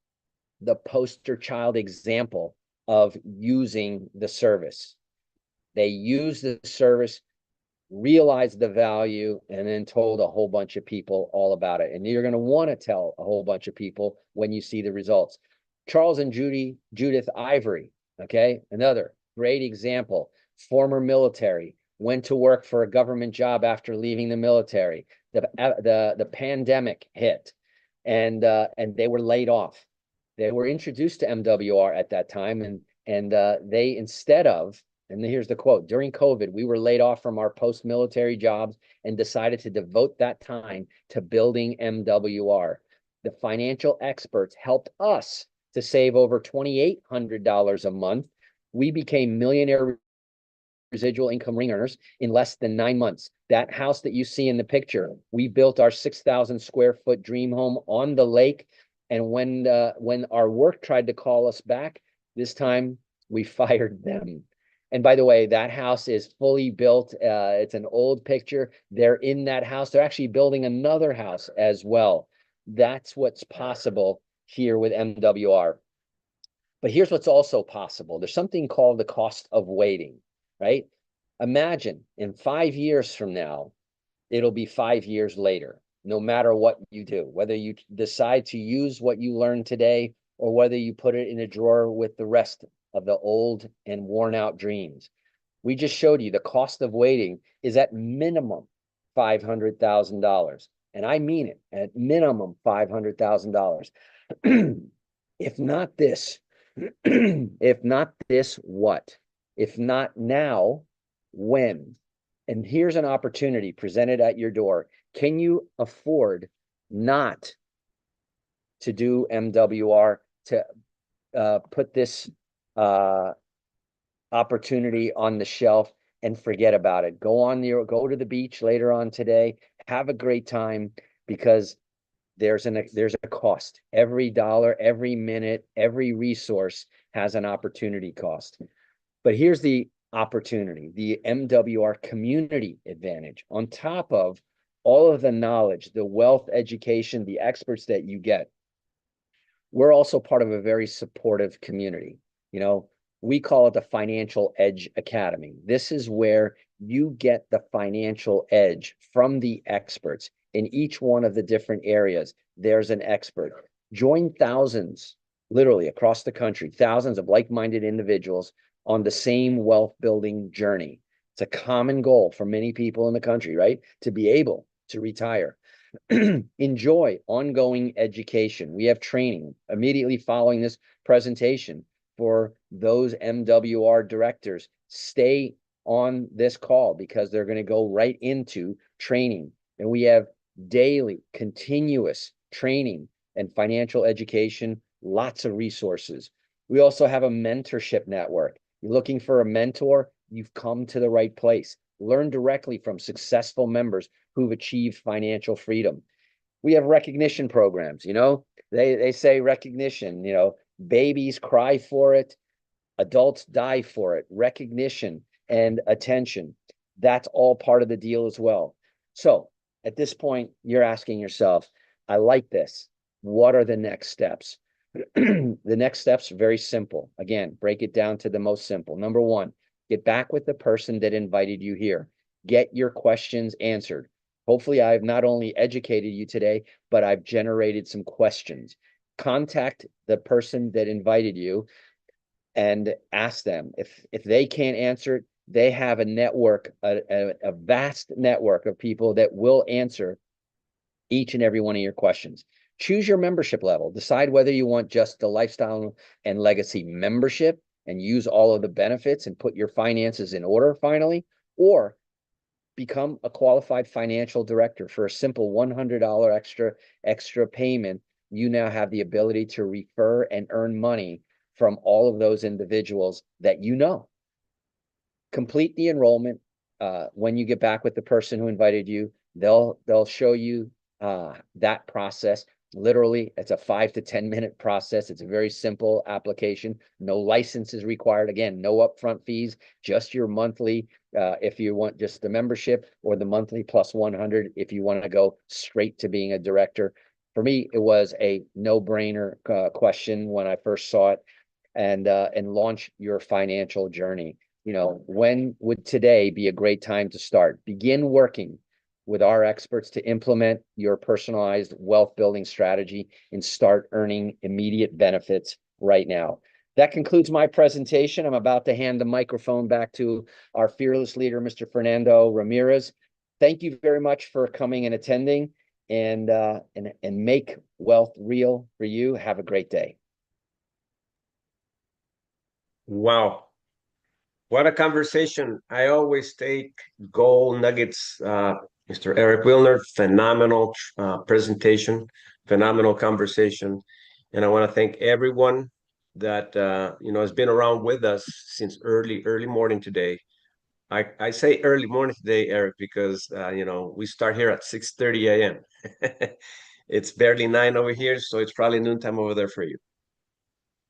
the poster child example of using the service. They used the service, realized the value, and then told a whole bunch of people all about it. And you're going to want to tell a whole bunch of people when you see the results. Charles and Judith Ivory, okay, another great example, former military, went to work for a government job after leaving the military. The pandemic hit, and they were laid off. They were introduced to MWR at that time, and they, instead of, and here's the quote, during COVID, we were laid off from our post-military jobs and decided to devote that time to building MWR. The financial experts helped us to save over $2,800 a month. We became millionaire residual income ring earners in less than 9 months. That house that you see in the picture, we built our 6,000 square foot dream home on the lake. And when our work tried to call us back, this time we fired them. And by the way, that house is fully built. It's an old picture. They're in that house. They're actually building another house as well. That's what's possible here with MWR. But here's what's also possible. There's something called the cost of waiting, right? Imagine in 5 years from now, it'll be 5 years later, no matter what you do, whether you decide to use what you learned today or whether you put it in a drawer with the rest of the old and worn out dreams. We just showed you the cost of waiting is at minimum $500,000. And I mean it, at minimum $500,000. If not this, if not this, what? If not now, when? And here's an opportunity presented at your door. Can you afford not to do MWR, to put this opportunity on the shelf and forget about it? Go to the beach later on today, have a great time, because there's a cost. Every dollar, every minute, every resource has an opportunity cost. But here's the opportunity, the MWR community advantage. On top of all of the knowledge, the wealth education, the experts that you get, we're also part of a very supportive community. You know, we call it the Financial Edge Academy. This is where you get the financial edge from the experts in each one of the different areas. There's an expert. Join thousands, literally across the country, thousands of like-minded individuals on the same wealth building journey. It's a common goal for many people in the country, right? To be able to retire. Enjoy ongoing education. We have training immediately following this presentation for those MWR directors. Stay on this call because they're going to go right into training. And we have daily, continuous training and financial education, lots of resources. We also have a mentorship network. You're looking for a mentor, you've come to the right place. Learn directly from successful members who've achieved financial freedom. We have recognition programs, you know, they say recognition, you know, babies cry for it, adults die for it. Recognition and attention, that's all part of the deal as well. So at this point, you're asking yourself, I like this. What are the next steps? The next steps are very simple. Again, break it down to the most simple. Number one, get back with the person that invited you here. Get your questions answered. Hopefully, I've not only educated you today, but I've generated some questions. Contact the person that invited you and ask them. If they can't answer it, they have a network, a vast network of people that will answer each and every one of your questions. Choose your membership level. Decide whether you want just the lifestyle and legacy membership and use all of the benefits and put your finances in order finally, or become a qualified financial director for a simple $100 extra payment. You now have the ability to refer and earn money from all of those individuals that you know. Complete the enrollment. When you get back with the person who invited you, they'll show you that process. Literally, it's a 5 to 10 minute process. It's a very simple application. No license is required. Again, no upfront fees, just your monthly if you want just the membership, or the monthly plus 100 if you want to go straight to being a director. For me, it was a no-brainer question when I first saw it, and launch your financial journey. You know, when would today be a great time to start? Begin working with our experts to implement your personalized wealth building strategy and start earning immediate benefits right now. That concludes my presentation. I'm about to hand the microphone back to our fearless leader, Mr. Fernando Ramirez. Thank you very much for coming and attending, and make wealth real for you. Have a great day. Wow. What a conversation. I always take gold nuggets. Mr. Eric Wilner, phenomenal presentation, phenomenal conversation. And I want to thank everyone that has been around with us since early morning today. I say early morning today, Eric, because we start here at 6:30 a.m. It's barely 9 over here, so it's probably noontime over there for you.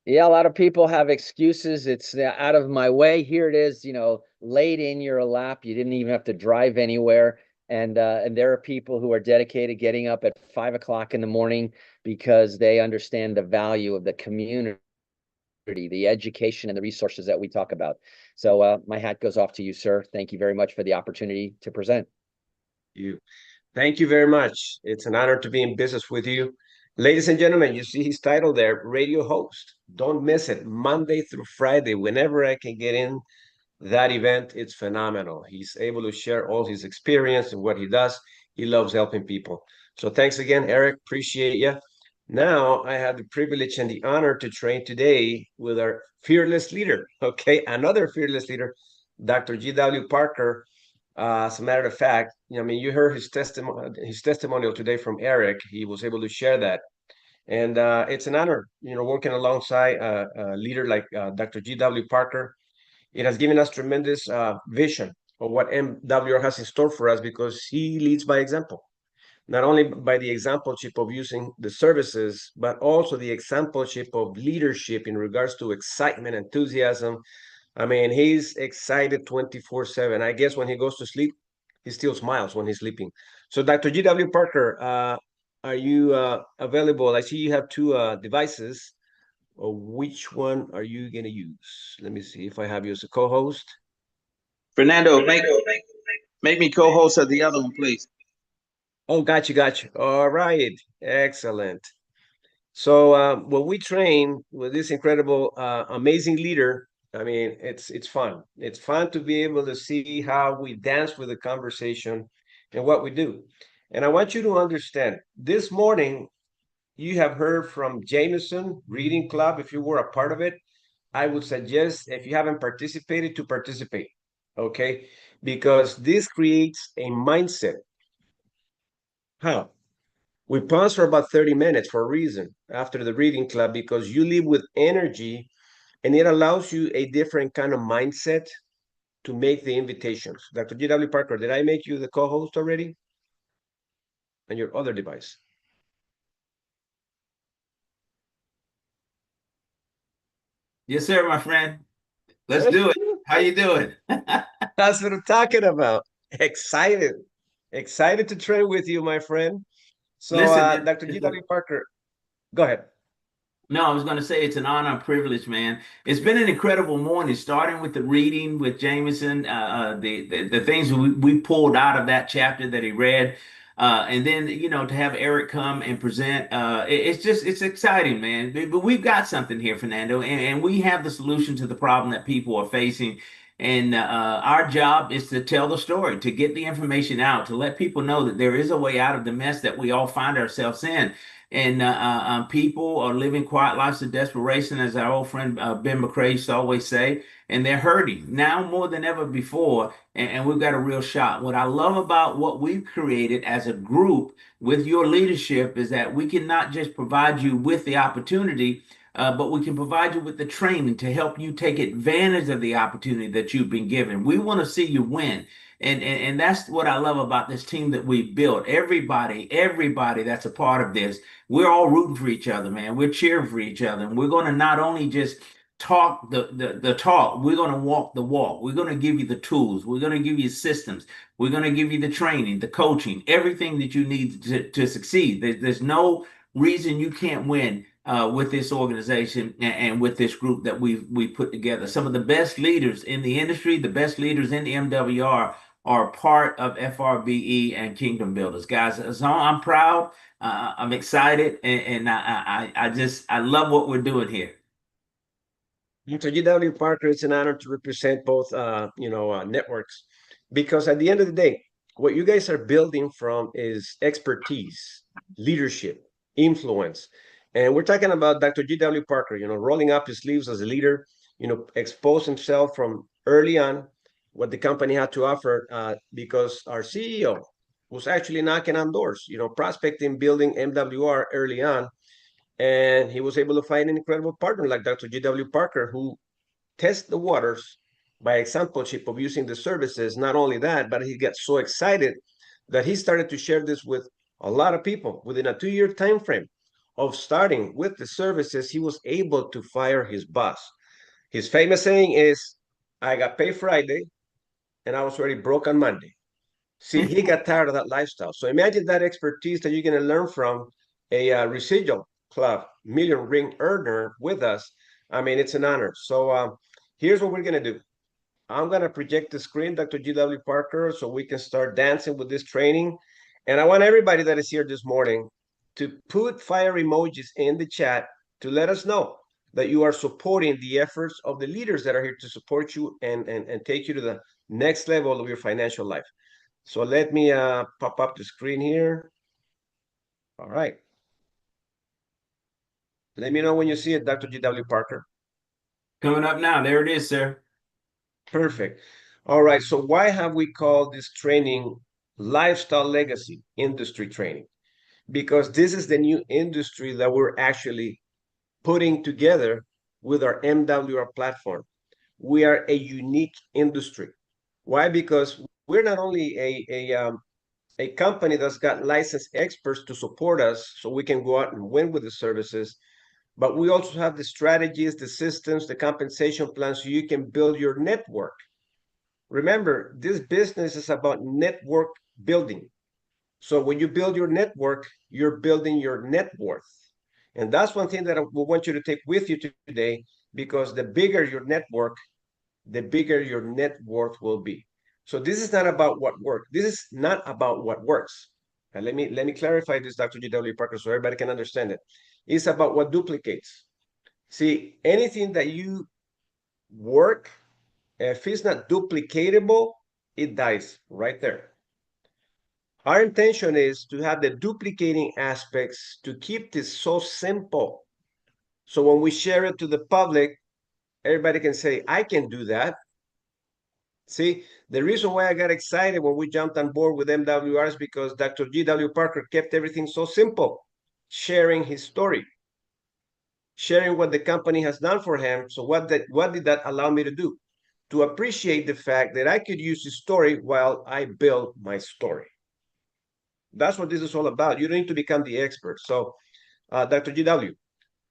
Yeah, a lot of people have excuses. It's out of my way. Here it is, laid in your lap. You didn't even have to drive anywhere. And there are people who are dedicated getting up at 5 o'clock in the morning because they understand the value of the community, the education and the resources that we talk about. So my hat goes off to you, sir. Thank you very much for the opportunity to present. You. Thank you very much. It's an honor to be in business with you. Ladies and gentlemen, you see his title there, radio host. Don't miss it. Monday through Friday, whenever I can get in that event, it's phenomenal. He's able to share all his experience and what he does. He loves helping people. So thanks again, Eric. Appreciate you. Now I have the privilege and the honor to train today with our fearless leader. Okay, another fearless leader, Dr. G.W. Parker. As a matter of fact, I mean, you heard his testimonial today from Eric. He was able to share that, and it's an honor, working alongside a leader like Dr. G.W. Parker. It has given us tremendous vision of what MWR has in store for us because he leads by example, not only by the exampleship of using the services, but also the exampleship of leadership in regards to excitement, enthusiasm. I mean, he's excited 24/7. I guess when he goes to sleep, he still smiles when he's sleeping. So, Dr. G.W. Parker, are you available? I see you have two devices. Which one are you going to use? Let me see if I have you as a co-host. Fernando, make me co-host of the other one, please. Oh, got you. All right, excellent. So when we train with this incredible, amazing leader, I mean, it's fun. It's fun to be able to see how we dance with the conversation and what we do. And I want you to understand, this morning you have heard from Jameson Reading Club. If you were a part of it, I would suggest, if you haven't participated, to participate. Okay, because this creates a mindset. How? We pause for about 30 minutes for a reason after the reading club because you leave with energy and it allows you a different kind of mindset to make the invitations. Dr. G.W. Parker, did I make you the co-host already on your other device? Yes, sir, my friend. Let's do it. How you doing? That's what I'm talking about. Excited. Excited to train with you, my friend. So, Listen, Dr. G.W. Parker, go ahead. no, I was going to say it's an honor and privilege, man. It's been an incredible morning, starting with the reading with Jameson, the things we pulled out of that chapter that he read, and then to have Eric come and present. It's exciting, man. But we've got something here, Fernando, and we have the solution to the problem that people are facing. And our job is to tell the story, to get the information out, to let people know that there is a way out of the mess that we all find ourselves in. And people are living quiet lives of desperation, as our old friend Ben McCrae used to always say, and they're hurting now more than ever before. And we've got a real shot. What I love about what we've created as a group with your leadership is that we can not just provide you with the opportunity, but we can provide you with the training to help you take advantage of the opportunity that you've been given. We want to see you win. And that's what I love about this team that we've built. Everybody that's a part of this, we're all rooting for each other, man. We're cheering for each other. And we're going to not only just talk the talk, we're going to walk the walk. We're going to give you the tools. We're going to give you systems. We're going to give you the training, the coaching, everything that you need to succeed. There's no reason you can't win with this organization and with this group that we put together. Some of the best leaders in the industry, the best leaders in the MWR are part of FRBE and Kingdom Builders, guys. So I'm proud. I'm excited, and I love what we're doing here. Dr. G.W. Parker, it's an honor to represent both, networks, because at the end of the day, what you guys are building from is expertise, leadership, influence, and we're talking about Dr. G.W. Parker, rolling up his sleeves as a leader, expose himself from early on what the company had to offer, because our CEO was actually knocking on doors, prospecting, building MWR early on, and he was able to find an incredible partner like Dr. G.W. Parker, who tests the waters by exampleship of using the services. Not only that, but he gets so excited that he started to share this with a lot of people within a 2-year time frame. of starting with the services, he was able to fire his boss. His famous saying is, I got paid Friday and I was already broke on Monday. See, he got tired of that lifestyle. So imagine that expertise that you're going to learn from a residual club million ring earner with us. I mean, it's an honor. So here's what we're going to do. I'm going to project the screen, Dr. G.W. Parker, so we can start dancing with this training. And I want everybody that is here this morning to put fire emojis in the chat to let us know that you are supporting the efforts of the leaders that are here to support you and take you to the next level of your financial life. So let me pop up the screen here. All right. Let me know when you see it, Dr. G.W. Parker. Coming up now. There it is, sir. Perfect. All right. So why have we called this training Lifestyle Legacy Industry Training? Because this is the new industry that we're actually putting together with our MWR platform. We are a unique industry. Why? Because we're not only a company that's got licensed experts to support us so we can go out and win with the services, but we also have the strategies, the systems, the compensation plans so you can build your network. Remember, this business is about network building. So when you build your network, you're building your net worth. And that's one thing that we want you to take with you today, because the bigger your network, the bigger your net worth will be. So this is not about what works. This is not about what works. And let me clarify this, Dr. G.W. Parker, so everybody can understand it. It's about what duplicates. See, anything that you work, if it's not duplicatable, it dies right there. Our intention is to have the duplicating aspects to keep this so simple. So when we share it to the public, everybody can say, I can do that. See, the reason why I got excited when we jumped on board with MWR is because Dr. G.W. Parker kept everything so simple, sharing his story, sharing what the company has done for him. So what did that allow me to do? To appreciate the fact that I could use his story while I build my story. That's what this is all about. You don't need to become the expert. So, Dr. GW,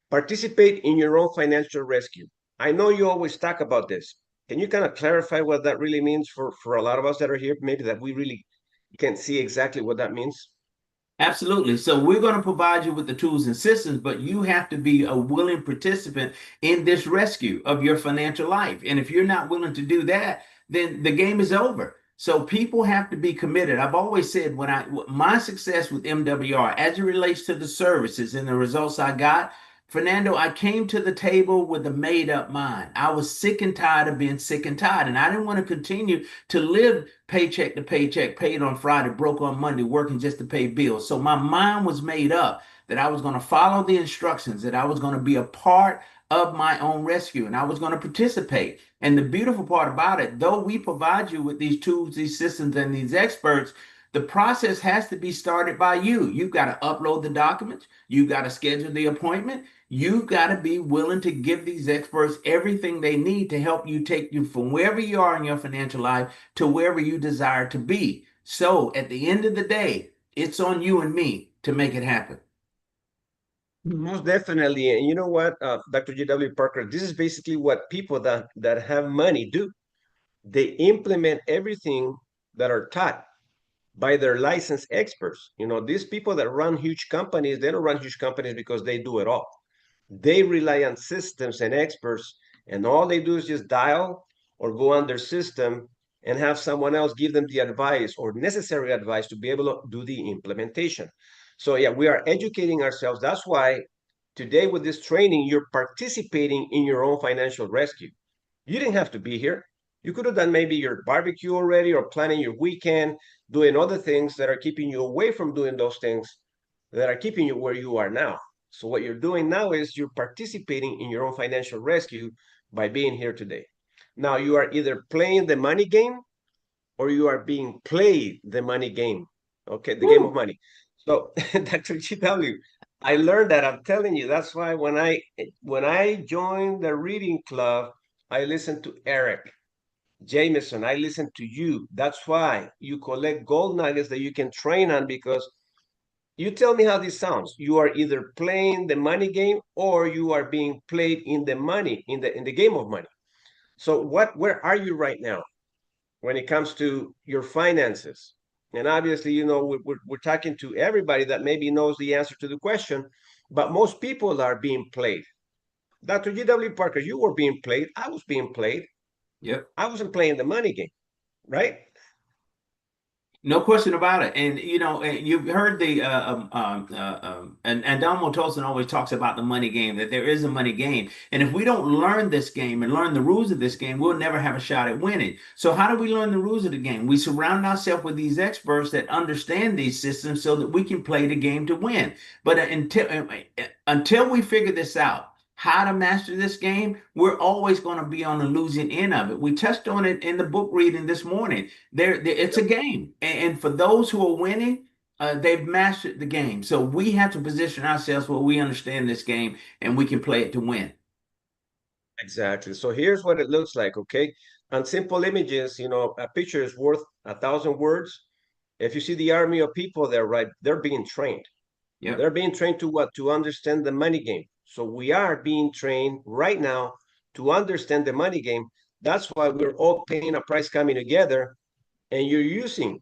participate in your own financial rescue. I know you always talk about this. Can you kind of clarify what that really means for a lot of us that are here? Maybe that we really can't see exactly what that means. Absolutely. So we're going to provide you with the tools and systems, but you have to be a willing participant in this rescue of your financial life. And if you're not willing to do that, then the game is over. So people have to be committed. I've always said my success with MWR as it relates to the services and the results I got, Fernando, I came to the table with a made up mind. I was sick and tired of being sick and tired, and I didn't want to continue to live paycheck to paycheck, paid on Friday, broke on Monday, working just to pay bills. So my mind was made up that I was going to follow the instructions, that I was going to be a part of my own rescue, and I was going to participate. And the beautiful part about it, though we provide you with these tools, these systems, and these experts, the process has to be started by you. You've got to upload the documents. You've got to schedule the appointment. You've got to be willing to give these experts everything they need to help you take you from wherever you are in your financial life to wherever you desire to be. So at the end of the day, it's on you and me to make it happen. Most definitely. And you know what, Dr. G.W. Parker, this is basically what people that have money do. They implement everything that are taught by their licensed experts. You know, these people that run huge companies, they don't run huge companies because they do it all. They rely on systems and experts, and all they do is just dial or go on their system and have someone else give them the advice or necessary advice to be able to do the implementation. So yeah, we are educating ourselves. That's why today with this training, you're participating in your own financial rescue. You didn't have to be here. You could have done maybe your barbecue already or planning your weekend, doing other things that are keeping you away from doing those things that are keeping you where you are now. So what you're doing now is you're participating in your own financial rescue by being here today. Now you are either playing the money game or you are being played the money game. Okay, the game of money. So Dr. GW, I learned that. I'm telling you, that's why when I joined the reading club, I listened to Eric Jameson. I listened to you. That's why you collect gold nuggets that you can train on, because You tell me how this sounds. You are either playing the money game or you are being played in the money, in the game of money. So where are you right now when it comes to your finances? And obviously, you know, we're talking to everybody that maybe knows the answer to the question, but most people are being played. Dr. G.W. Parker, you were being played. I was being played. Yep. I wasn't playing the money game, right? No question about it. And you know, you've heard the and Don Tolson always talks about the money game, that there is a money game. And if we don't learn this game and learn the rules of this game, we'll never have a shot at winning. So how do we learn the rules of the game? We surround ourselves with these experts that understand these systems so that we can play the game to win. But until we figure this out, how to master this game, we're always going to be on the losing end of it. We touched on it in the book reading this morning. It's a game, and for those who are winning, they've mastered the game. So we have to position ourselves where we understand this game and we can play it to win. Exactly. So here's what it looks like, okay? On simple images, you know, a picture is worth 1,000 words. If you see the army of people there, right, they're being trained. Yep. They're being trained to what? To understand the money game. So we are being trained right now to understand the money game. That's why we're all paying a price coming together. And you're using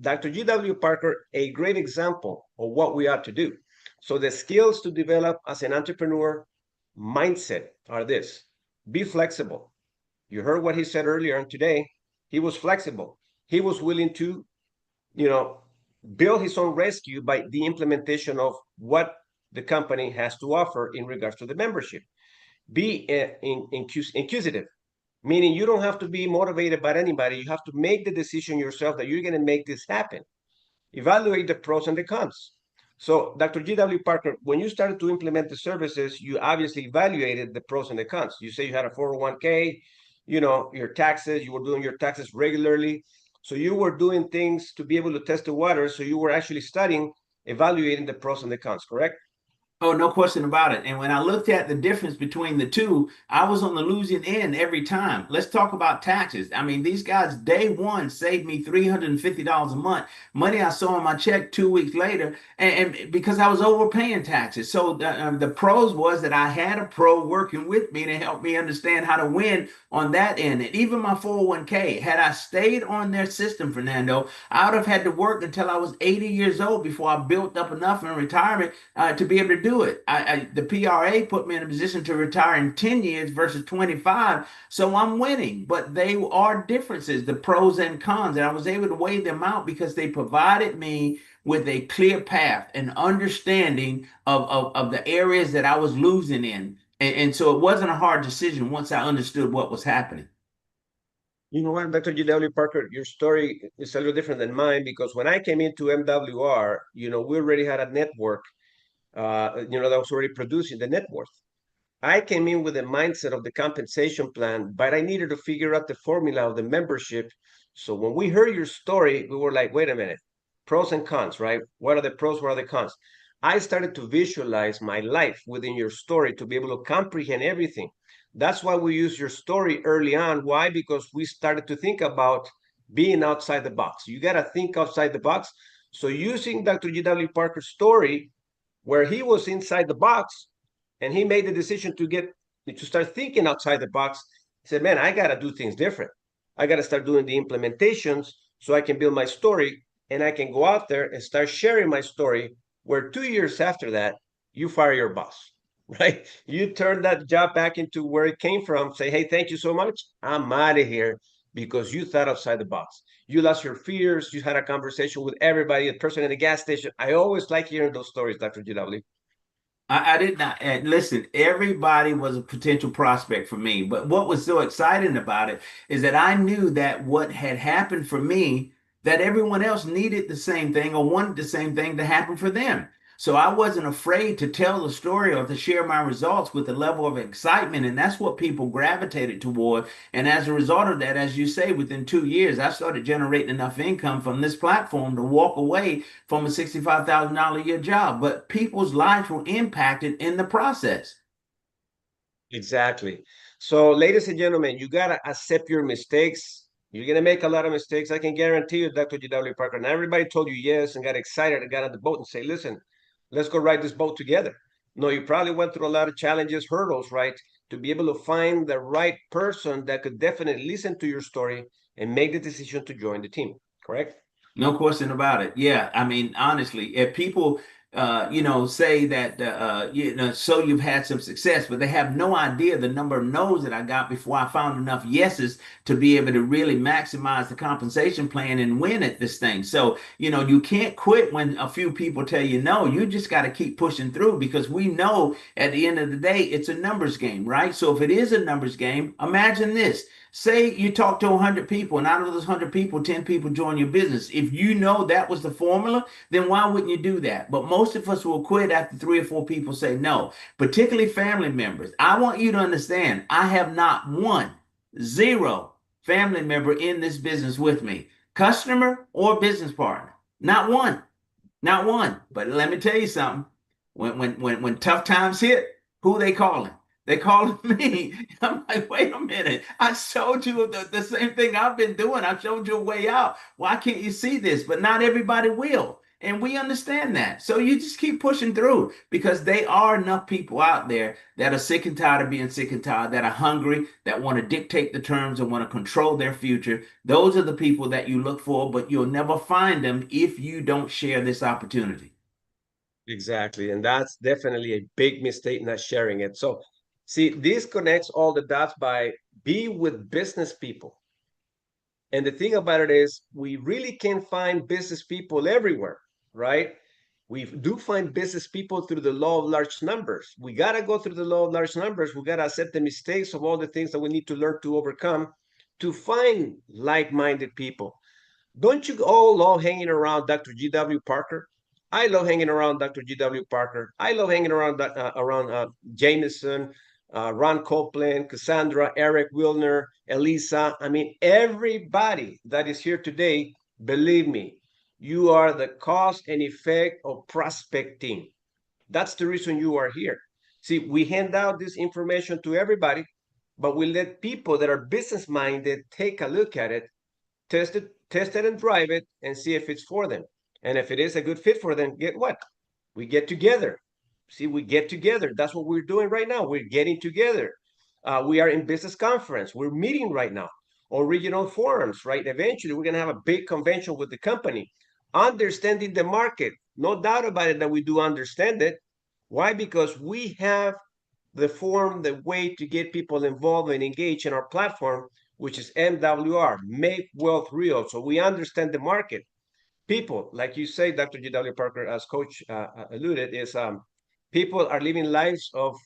Dr. G.W. Parker, a great example of what we ought to do. So the skills to develop as an entrepreneur mindset are this: be flexible. You heard what he said earlier, and today he was flexible. He was willing to, you know, build his own rescue by the implementation of what the company has to offer in regards to the membership. Be inquisitive, meaning you don't have to be motivated by anybody. You have to make the decision yourself that you're going to make this happen. Evaluate the pros and the cons. So, Dr. G.W. Parker, when you started to implement the services, you obviously evaluated the pros and the cons. You say you had a 401k, you know, your taxes, you were doing your taxes regularly. So you were doing things to be able to test the water. So you were actually studying, evaluating the pros and the cons, correct? Oh, no question about it. And when I looked at the difference between the two, I was on the losing end every time. Let's talk about taxes. I mean, these guys, day one, saved me $350 a month. Money I saw in my check 2 weeks later, and because I was overpaying taxes. So the pros was that I had a pro working with me to help me understand how to win on that end. And even my 401k, had I stayed on their system, Fernando, I would have had to work until I was 80 years old before I built up enough in retirement to be able to do it. The PRA put me in a position to retire in 10 years versus 25. So I'm winning, but they are differences, the pros and cons. And I was able to weigh them out because they provided me with a clear path and understanding of the areas that I was losing in. And so it wasn't a hard decision once I understood what was happening. You know what, Dr. G.W. Parker, your story is a little different than mine because when I came into MWR, you know, we already had a network, you know, that was already producing the net worth. I came in with the mindset of the compensation plan, but I needed to figure out the formula of the membership. So when we heard your story, we were like, wait a minute, pros and cons, right? What are the pros? What are the cons? I started to visualize my life within your story to be able to comprehend everything. That's why we use your story early on. Why? Because we started to think about being outside the box. You got to think outside the box. So using Dr. G.W. Parker's story, where he was inside the box, and he made the decision to start thinking outside the box. He said, man, I got to do things different. I got to start doing the implementations so I can build my story and I can go out there and start sharing my story. Where 2 years after that, you fire your boss, right? You turn that job back into where it came from. Say, hey, thank you so much. I'm out of here because you thought outside the box. You lost your fears. You had a conversation with everybody, the person in the gas station. I always like hearing those stories, Dr. GW. I did not. And listen, everybody was a potential prospect for me. But what was so exciting about it is that I knew that what had happened for me, that everyone else needed the same thing or wanted the same thing to happen for them. So I wasn't afraid to tell the story or to share my results with a level of excitement. And that's what people gravitated toward. And as a result of that, as you say, within 2 years, I started generating enough income from this platform to walk away from a $65,000 a year job. But people's lives were impacted in the process. Exactly. So, ladies and gentlemen, you got to accept your mistakes. You're going to make a lot of mistakes. I can guarantee you, Dr. G.W. Parker. And everybody told you yes and got excited and got on the boat and say, listen, let's go ride this boat together. No, you probably went through a lot of challenges, hurdles, right? To be able to find the right person that could definitely listen to your story and make the decision to join the team, correct? No question about it. Yeah, I mean, honestly, if people, say that, so you've had some success, but they have no idea the number of no's that I got before I found enough yeses to be able to really maximize the compensation plan and win at this thing. So, you can't quit when a few people tell you no. You just got to keep pushing through because we know at the end of the day, it's a numbers game, right? So if it is a numbers game, imagine this. Say you talk to 100 people, and out of those 100 people, 10 people join your business. If you know that was the formula, then why wouldn't you do that? But most of us will quit after 3 or 4 people say no, particularly family members. I want you to understand, I have not one, zero family member in this business with me, customer or business partner. Not one, not one. But let me tell you something. When tough times hit, who they calling? They calling me. I'm like, wait a minute. I showed you the same thing I've been doing. I showed you a way out. Why can't you see this? But not everybody will. And we understand that. So you just keep pushing through because there are enough people out there that are sick and tired of being sick and tired, that are hungry, that want to dictate the terms and want to control their future. Those are the people that you look for, but you'll never find them if you don't share this opportunity. Exactly. And that's definitely a big mistake not sharing it. So, see, this connects all the dots by be with business people. And the thing about it is, we really can find business people everywhere, right? We do find business people through the law of large numbers. We got to go through the law of large numbers. We got to accept the mistakes of all the things that we need to learn to overcome to find like minded people. Don't you all love hanging around Dr. G.W. Parker? I love hanging around Dr. G.W. Parker. I love hanging around Jameson, Ron Copeland, Cassandra, Eric Wilner, Elisa. I mean, everybody that is here today, believe me, you are the cause and effect of prospecting. That's the reason you are here. See, we hand out this information to everybody, but we let people that are business minded take a look at it, test it and drive it and see if it's for them. And if it is a good fit for them, get what? We get together. See, we get together. That's what we're doing right now. We're getting together. We are in business conference. We're meeting right now or regional forums, right? Eventually, we're going to have a big convention with the company. Understanding the market. No doubt about it that we do understand it. Why? Because we have the form, the way to get people involved and engaged in our platform, which is MWR, Make Wealth Real. So we understand the market. People, like you say, Dr. G.W. Parker, as Coach alluded, is people are living lives of,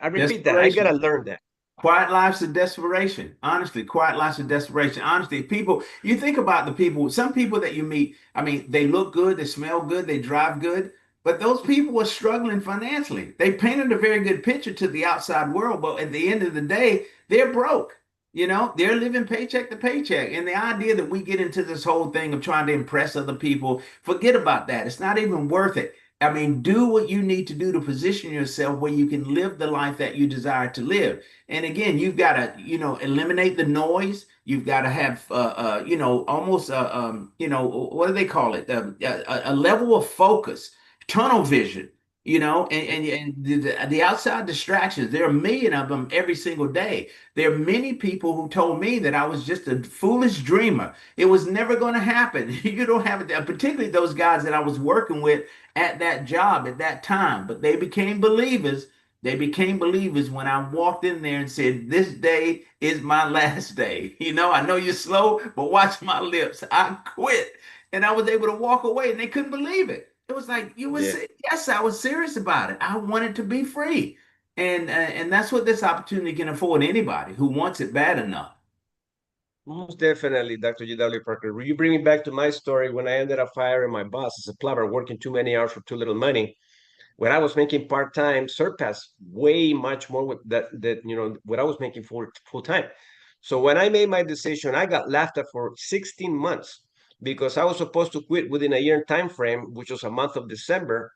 I repeat that, I got to learn that. Quiet lives of desperation. Honestly, quiet lives of desperation. Honestly, people, you think about the people, some people that you meet, I mean, they look good, they smell good, they drive good, but those people were struggling financially. They painted a very good picture to the outside world, but at the end of the day, they're broke. They're living paycheck to paycheck. And the idea that we get into this whole thing of trying to impress other people, forget about that. It's not even worth it. I mean, do what you need to do to position yourself where you can live the life that you desire to live. And again, you've got to, eliminate the noise. You've got to have, almost, what do they call it? A level of focus, tunnel vision, and the outside distractions. There are a million of them every single day. There are many people who told me that I was just a foolish dreamer. It was never going to happen. You don't have it, particularly those guys that I was working with at that job at that time, but they became believers. They became believers when I walked in there and said, "This day is my last day." I know you're slow, but watch my lips. I quit. And I was able to walk away and they couldn't believe it. It was like, yes, I was serious about it. I wanted to be free. And that's what this opportunity can afford anybody who wants it bad enough. Most definitely, Dr. G.W. Parker. You bring me back to my story when I ended up firing my boss as a plumber, working too many hours for too little money. When I was making part-time surpassed way much more with that what I was making for full-time. So when I made my decision, I got laughed at for 16 months because I was supposed to quit within a year time frame, which was a month of December.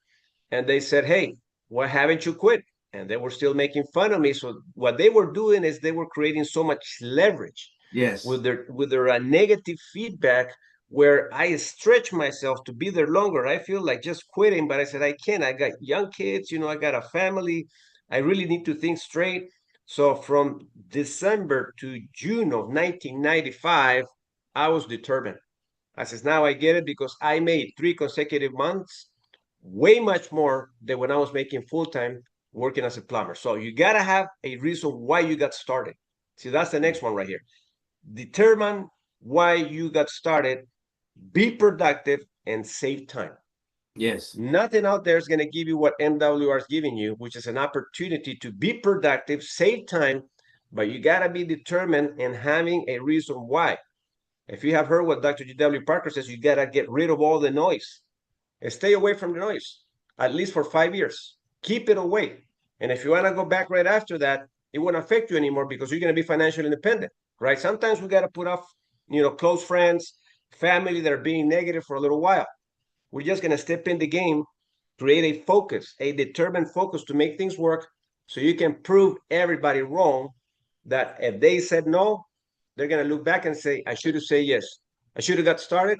And they said, "Hey, why haven't you quit?" And they were still making fun of me. So what they were doing is they were creating so much leverage Yes. with their negative feedback, where I stretch myself to be there longer. I feel like just quitting, but I said I can't. I got young kids, I got a family. I really need to think straight. So from December to June of 1995, I was determined. I says, now I get it, because I made 3 consecutive months, way much more than when I was making full time working as a plumber. So you got to have a reason why you got started. See, that's the next one right here. Determine why you got started, be productive, and save time. Yes. Nothing out there is going to give you what MWR is giving you, which is an opportunity to be productive, save time, but you got to be determined and having a reason why. If you have heard what Dr. G.W. Parker says, you got to get rid of all the noise and stay away from the noise, at least for 5 years. Keep it away. And if you want to go back right after that, it won't affect you anymore, because you're going to be financially independent, right? Sometimes we got to put off, close friends, family that are being negative for a little while. We're just going to step in the game, create a focus, a determined focus to make things work, so you can prove everybody wrong, that if they said no, they're going to look back and say, I should have said yes. I should have got started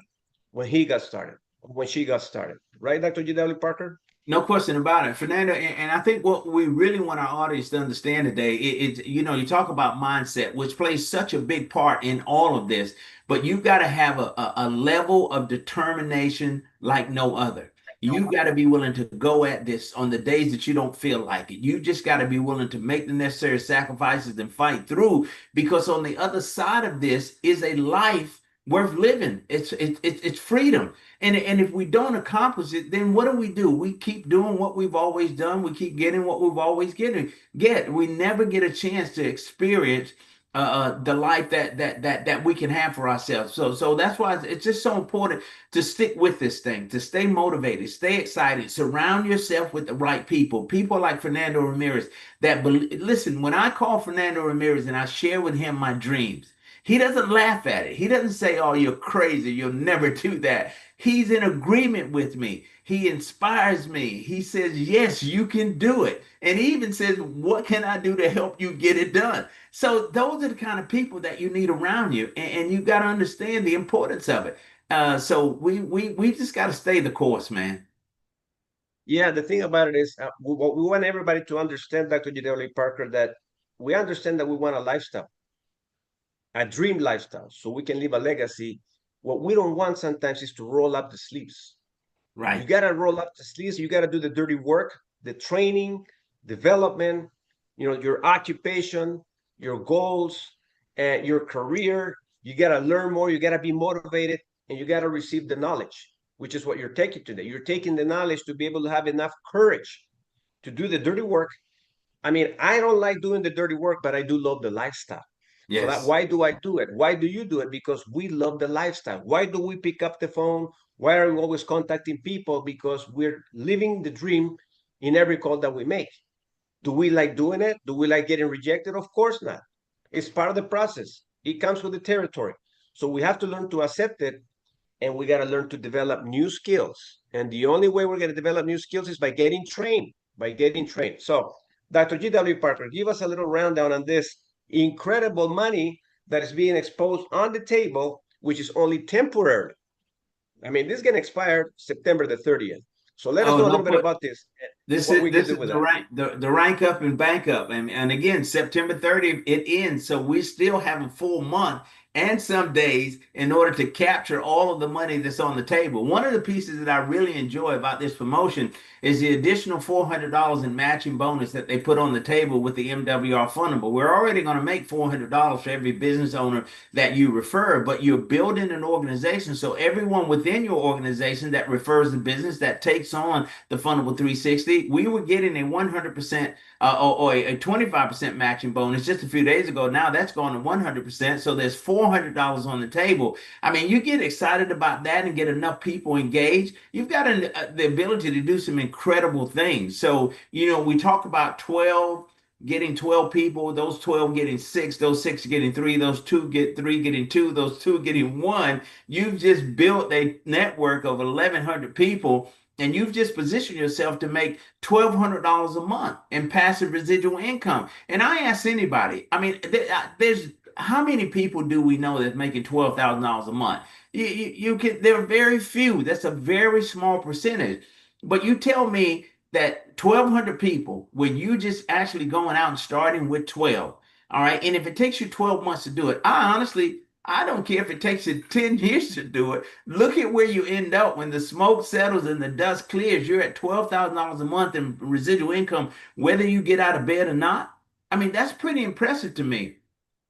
when he got started, when she got started. Right, Dr. G.W. Parker? No question about it, Fernando. And I think what we really want our audience to understand today, you talk about mindset, which plays such a big part in all of this, but you've got to have a level of determination like no other. You've got to be willing to go at this on the days that you don't feel like it. You just got to be willing to make the necessary sacrifices and fight through, because on the other side of this is a life worth living. It's freedom. And if we don't accomplish it, then what do? We keep doing what we've always done. We keep getting what we've always get. We never get a chance to experience the life that we can have for ourselves. So that's why it's just so important to stick with this thing, to stay motivated, stay excited, surround yourself with the right people like Fernando Ramirez that listen. When I call Fernando Ramirez and I share with him my dreams, he doesn't laugh at it. He doesn't say, oh, you're crazy, you'll never do that. He's in agreement with me. He inspires me. He says, yes, you can do it. And he even says, what can I do to help you get it done? So those are the kind of people that you need around you. And you've got to understand the importance of it. So we just got to stay the course, man. Yeah, the thing about it is, we want everybody to understand, Dr. G.W. Parker, that we understand that we want a lifestyle, a dream lifestyle, so we can leave a legacy. What we don't want sometimes is to roll up the sleeves. Right. You got to roll up the sleeves. You got to do the dirty work, the training, development, your occupation, your goals, and your career. You got to learn more. You got to be motivated, and you got to receive the knowledge, which is what you're taking today. You're taking the knowledge to be able to have enough courage to do the dirty work. I mean, I don't like doing the dirty work, but I do love the lifestyle. So Yes. why do I do it? Why do you do it? Because we love the lifestyle. Why do we pick up the phone? Why are we always contacting people? Because we're living the dream in every call that we make. Do we like doing it? Do we like getting rejected? Of course not. It's part of the process. It comes with the territory. So we have to learn to accept it, and we got to learn to develop new skills. And the only way we're going to develop new skills is by getting trained, So, Dr. G.W. Parker, give us a little rundown on this incredible money that is being exposed on the table, which is only temporary. I mean, this is going to expire September the 30th. So let us know a little bit about this. This what we is can do with the that. rank the rank up and bank up, and again September 30th it ends, so we still have a full month and some days in order to capture all of the money that's on the table. One of the pieces that I really enjoy about this promotion is the additional $400 in matching bonus that they put on the table with the MWR fundable. We're already going to make $400 for every business owner that you refer, but you're building an organization, so everyone within your organization that refers the business, that takes on the fundable 360, we were getting a 100% or a 25% matching bonus just a few days ago. Now that's gone to 100%. So there's $400 on the table. I mean, you get excited about that and get enough people engaged, you've got the ability to do some incredible things. So, we talk about getting 12 people, those 12 getting 6, those 6 getting 3, those 2 get 3 getting 2, those 2 getting 1. You've just built a network of 1,100 people, and you've just positioned yourself to make $1,200 a month in passive residual income. And I ask anybody, I mean, there's how many people do we know that's making $12,000 a month? You can, there are very few. That's a very small percentage. But you tell me that 1,200 people, when you just actually going out and starting with 12, all right, and if it takes you 12 months to do it, I don't care if it takes you 10 years to do it. Look at where you end up when the smoke settles and the dust clears. You're at $12,000 a month in residual income, whether you get out of bed or not. I mean, that's pretty impressive to me.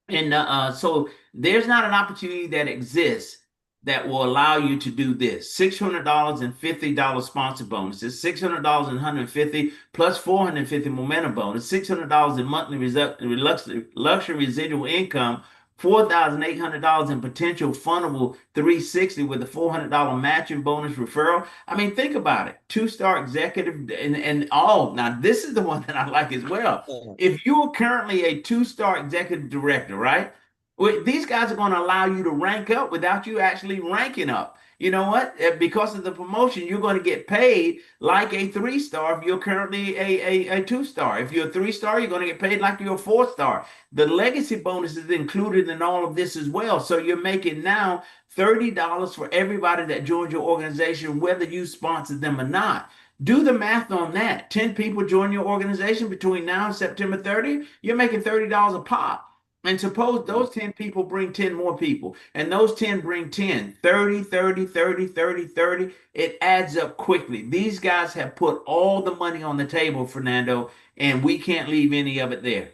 And so there's not an opportunity that exists that will allow you to do this. $600 and $50 sponsor bonuses, $600 and 150 plus 450 momentum bonus, $600 in monthly luxury residual income, $4,800 in potential fundable 360 with a $400 matching bonus referral. I mean, think about it. Two-star executive and all. Now, this is the one that I like as well. If you're currently a two-star executive director, right? Well, these guys are going to allow you to rank up without you actually ranking up. You know what? Because of the promotion, you're going to get paid like a three-star if you're currently a two-star. If you're a three-star, you're going to get paid like you're a four-star. The legacy bonus is included in all of this as well. So you're making now $30 for everybody that joins your organization, whether you sponsor them or not. Do the math on that. 10 people join your organization between now and September 30th, you're making $30 a pop. And suppose those 10 people bring 10 more people, and those 10 bring 10, 30, 30, 30, 30, 30. It adds up quickly. These guys have put all the money on the table, Fernando, and we can't leave any of it there.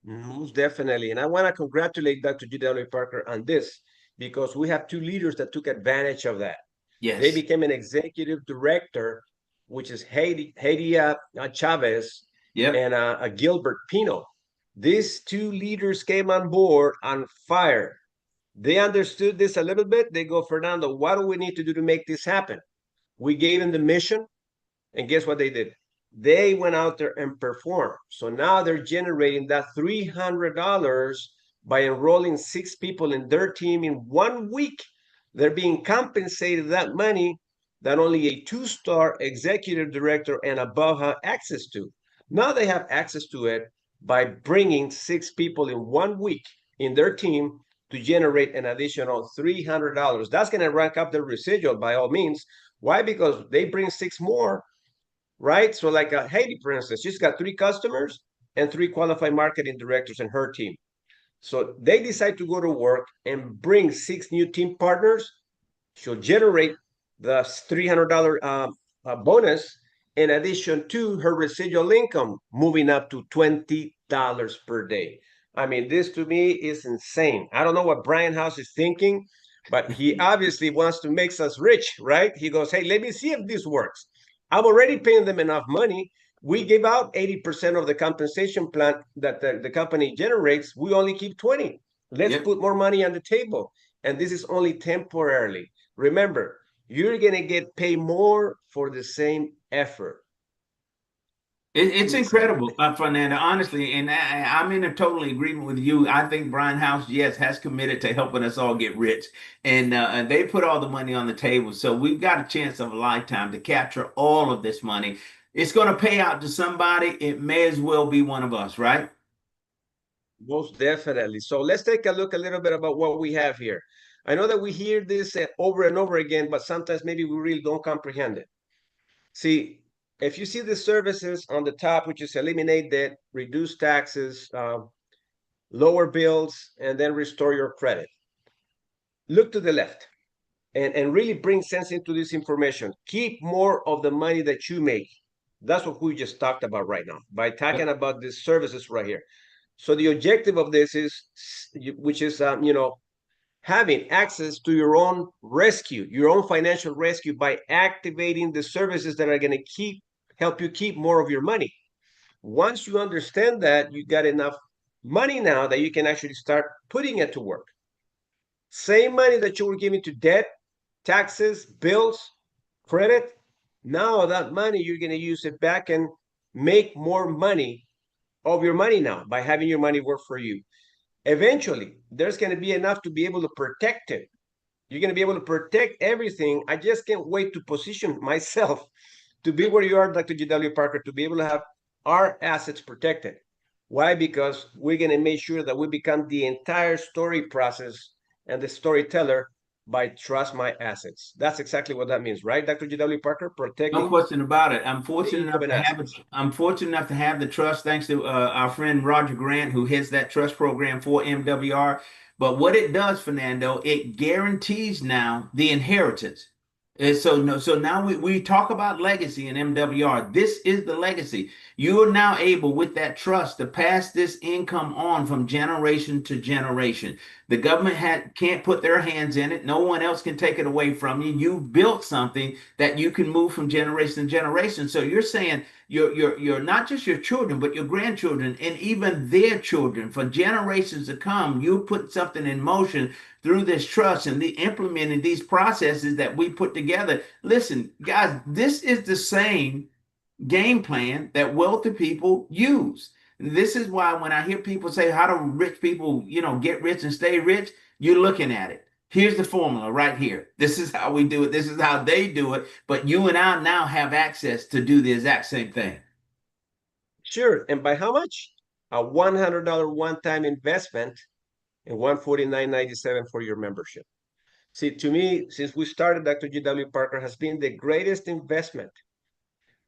Most definitely. And I want to congratulate Dr. G.W. Parker on this because we have two leaders that took advantage of that. Yes. They became an executive director, which is Haiti Chavez and Gilbert Pino. These two leaders came on board on fire. They understood this a little bit. They go, Fernando, what do we need to do to make this happen? We gave them the mission, and guess what they did? They went out there and performed. So now they're generating that $300 by enrolling 6 people in their team in 1 week. They're being compensated that money that only a 2-star executive director and above have access to. Now they have access to it by bringing 6 people in 1 week in their team to generate an additional $300. That's going to rank up the residual by all means. Why? Because they bring 6 more, right? So like Haiti, for instance, she's got 3 customers and 3 qualified marketing directors in her team. So they decide to go to work and bring 6 new team partners. She'll generate the $300 bonus in addition to her residual income moving up to $20 per day. I mean, this to me is insane. I don't know what Brian House is thinking, but he obviously wants to make us rich, right? He goes, hey, let me see if this works. I'm already paying them enough money. We give out 80% of the compensation plan that the company generates. We only keep 20. Let's put more money on the table. And this is only temporarily. Remember, you're going to get paid more for the same effort. It's incredible, Fernando, honestly, and I'm in a total agreement with you. I think Brian House, yes, has committed to helping us all get rich, and they put all the money on the table. So we've got a chance of a lifetime to capture all of this money. It's going to pay out to somebody. It may as well be one of us, right? Most definitely. So let's take a look a little bit about what we have here. I know that we hear this over and over again, but sometimes maybe we really don't comprehend it. See, if you see the services on the top, which is eliminate debt, reduce taxes, lower bills, and then restore your credit. Look to the left and really bring sense into this information. Keep more of the money that you make. That's what we just talked about right now by talking about these services right here. So the objective of this is, which is, having access to your own rescue, your own financial rescue by activating the services that are going to help you keep more of your money. Once you understand that, you got enough money now that you can actually start putting it to work. Same money that you were giving to debt, taxes, bills, credit. Now that money, you're going to use it back and make more money of your money now by having your money work for you. Eventually, there's going to be enough to be able to protect it. You're going to be able to protect everything. I just can't wait to position myself to be where you are, Dr. G.W. Parker, to be able to have our assets protected. Why? Because we're going to make sure that we become the entire story process and the storyteller by trust my assets. That's exactly what that means, right, Dr. G.W. Parker? No Protecting question about it. the income and assets. I'm fortunate enough to have the trust, thanks to our friend Roger Grant, who heads that trust program for MWR. But what it does, Fernando, it guarantees now the inheritance. And so now we talk about legacy in MWR. This is the legacy. You are now able, with that trust, to pass this income on from generation to generation. The government can't put their hands in it. No one else can take it away from you. You've built something that you can move from generation to generation. So you're saying you're not just your children, but your grandchildren and even their children for generations to come. You put something in motion through this trust and implementing these processes that we put together. Listen, guys, this is the same game plan that wealthy people use. This is why when I hear people say, how do rich people, get rich and stay rich? You're looking at it. Here's the formula right here. This is how we do it. This is how they do it. But you and I now have access to do the exact same thing. Sure. And by how much? A $100 one-time investment and $149.97 for your membership. See, to me, since we started, Dr. G.W. Parker has been the greatest investment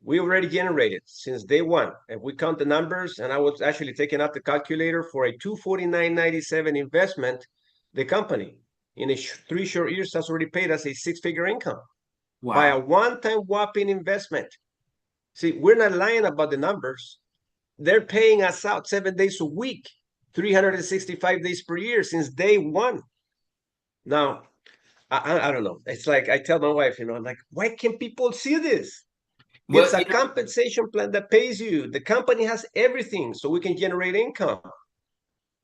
we already generated since day one. If we count the numbers, and I was actually taking out the calculator for a $249.97 investment, the company in 3 short years has already paid us a 6-figure income by a one-time whopping investment. See, we're not lying about the numbers. They're paying us out 7 days a week, 365 days per year since day one. Now, I don't know. It's like I tell my wife, like, why can't people see this? Well, it's a compensation plan that pays you. The company has everything so we can generate income.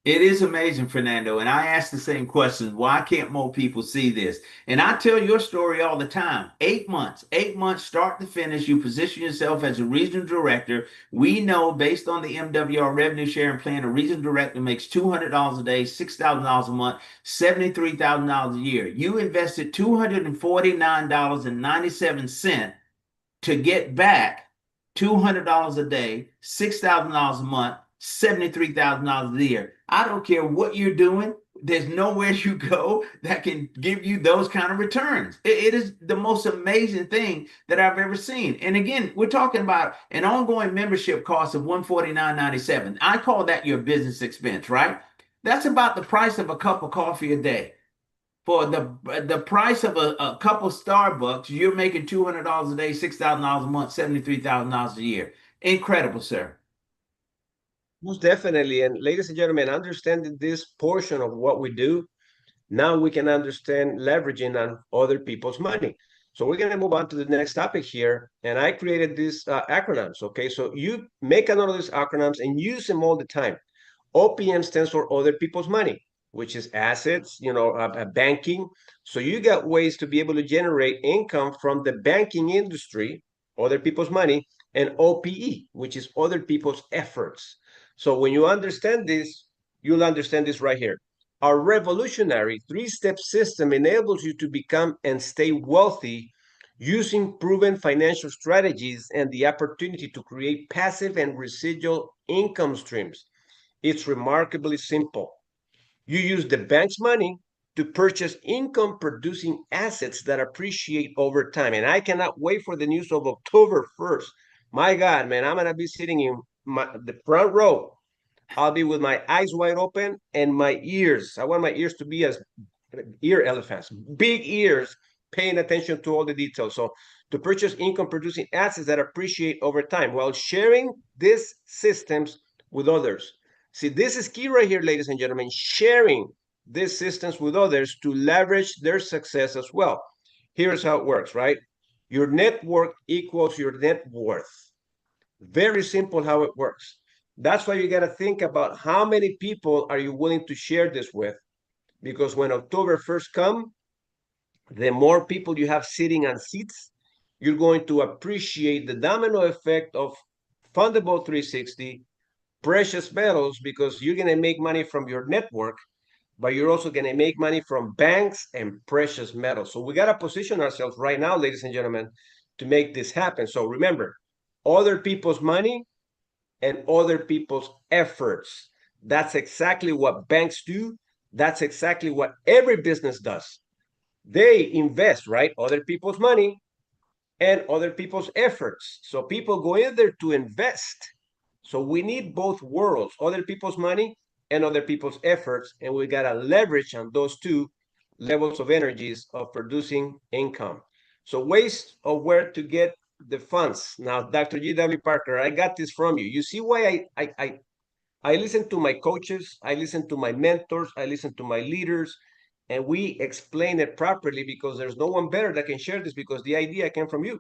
It is amazing, Fernando. And I ask the same questions. Why can't more people see this? And I tell your story all the time. 8 months, start to finish. You position yourself as a regional director. We know based on the MWR revenue sharing plan, a regional director makes $200 a day, $6,000 a month, $73,000 a year. You invested $249.97 to get back $200 a day, $6,000 a month, $73,000 a year. I don't care what you're doing. There's nowhere you go that can give you those kind of returns. It is the most amazing thing that I've ever seen. And again, we're talking about an ongoing membership cost of $149.97. I call that your business expense, right? That's about the price of a cup of coffee a day. For the price of a cup of Starbucks, you're making $200 a day, $6,000 a month, $73,000 a year. Incredible, sir. Most definitely. And ladies and gentlemen, understanding this portion of what we do, now we can understand leveraging on other people's money. So we're going to move on to the next topic here. And I created these acronyms. Okay, so you make a note of these acronyms and use them all the time. OPM stands for other people's money, which is assets, banking. So you got ways to be able to generate income from the banking industry, other people's money, and OPE, which is other people's efforts. So when you understand this, you'll understand this right here. Our revolutionary 3-step system enables you to become and stay wealthy using proven financial strategies and the opportunity to create passive and residual income streams. It's remarkably simple. You use the bank's money to purchase income-producing assets that appreciate over time. And I cannot wait for the news of October 1st. My God, man, I'm going to be sitting in the front row. I'll be with my eyes wide open and my ears. I want my ears to be as ear elephants, big ears, paying attention to all the details. So to purchase income-producing assets that appreciate over time while sharing these systems with others. See, this is key right here, ladies and gentlemen, sharing these systems with others to leverage their success as well. Here's how it works, right? Your network equals your net worth. Very simple how it works. That's why you got to think about how many people are you willing to share this with? Because when October 1st comes, the more people you have sitting on seats, you're going to appreciate the domino effect of Fundable 360, precious metals, because you're going to make money from your network, but you're also going to make money from banks and precious metals. So we got to position ourselves right now, ladies and gentlemen, to make this happen. So remember, other people's money, and other people's efforts. That's exactly what banks do. That's exactly what every business does. They invest, right? Other people's money and other people's efforts. So people go in there to invest. So we need both worlds, other people's money and other people's efforts. And we got to leverage on those two levels of energies of producing income. So ways of where to get the funds. Now, Dr. G.W. Parker, I got this from you. You see why I listen to my coaches, I listen to my mentors, I listen to my leaders, and we explain it properly because there's no one better that can share this because the idea came from you.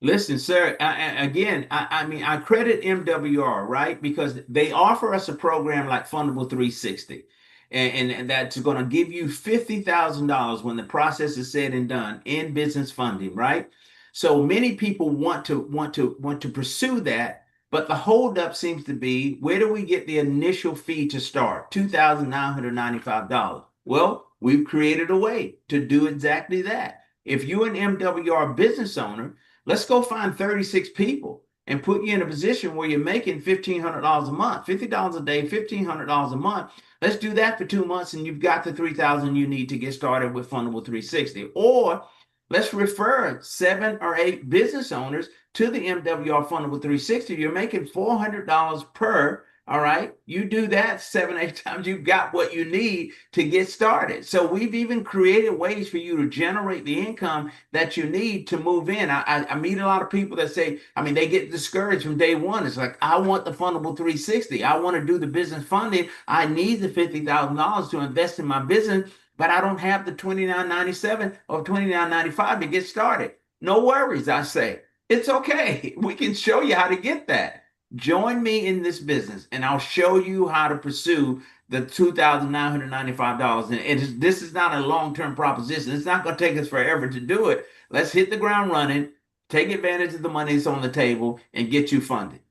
Listen, sir, I mean, I credit MWR, right? Because they offer us a program like Fundable 360, and that's going to give you $50,000 when the process is said and done in business funding, right? So many people want to pursue that, but the holdup seems to be, where do we get the initial fee to start? $2,995. Well, we've created a way to do exactly that. If you're an MWR business owner, let's go find 36 people and put you in a position where you're making $1,500 a month, $50 a day, $1,500 a month. Let's do that for 2 months, and you've got the $3,000 you need to get started with Fundable 360. Or let's refer 7 or 8 business owners to the MWR Fundable 360. You're making $400 per. All right, you do that 7, 8 times, you've got what you need to get started. So we've even created ways for you to generate the income that you need to move in. I meet a lot of people that say, I mean, they get discouraged from day one. It's like, I want the Fundable 360. I want to do the business funding. I need the $50,000 to invest in my business, but I don't have the $29.97 or $29.95 to get started. No worries, I say. It's okay. We can show you how to get that. Join me in this business, and I'll show you how to pursue the $2,995. And this is not a long-term proposition. It's not going to take us forever to do it. Let's hit the ground running, take advantage of the money that's on the table, and get you funded.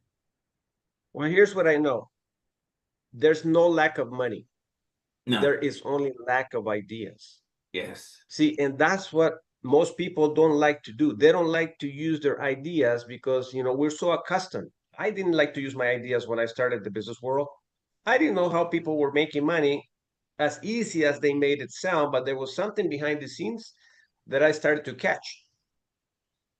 Well, here's what I know. There's no lack of money. No. There is only lack of ideas. Yes. See, and that's what most people don't like to do. They don't like to use their ideas because, we're so accustomed. I didn't like to use my ideas when I started the business world. I didn't know how people were making money as easy as they made it sound, but there was something behind the scenes that I started to catch.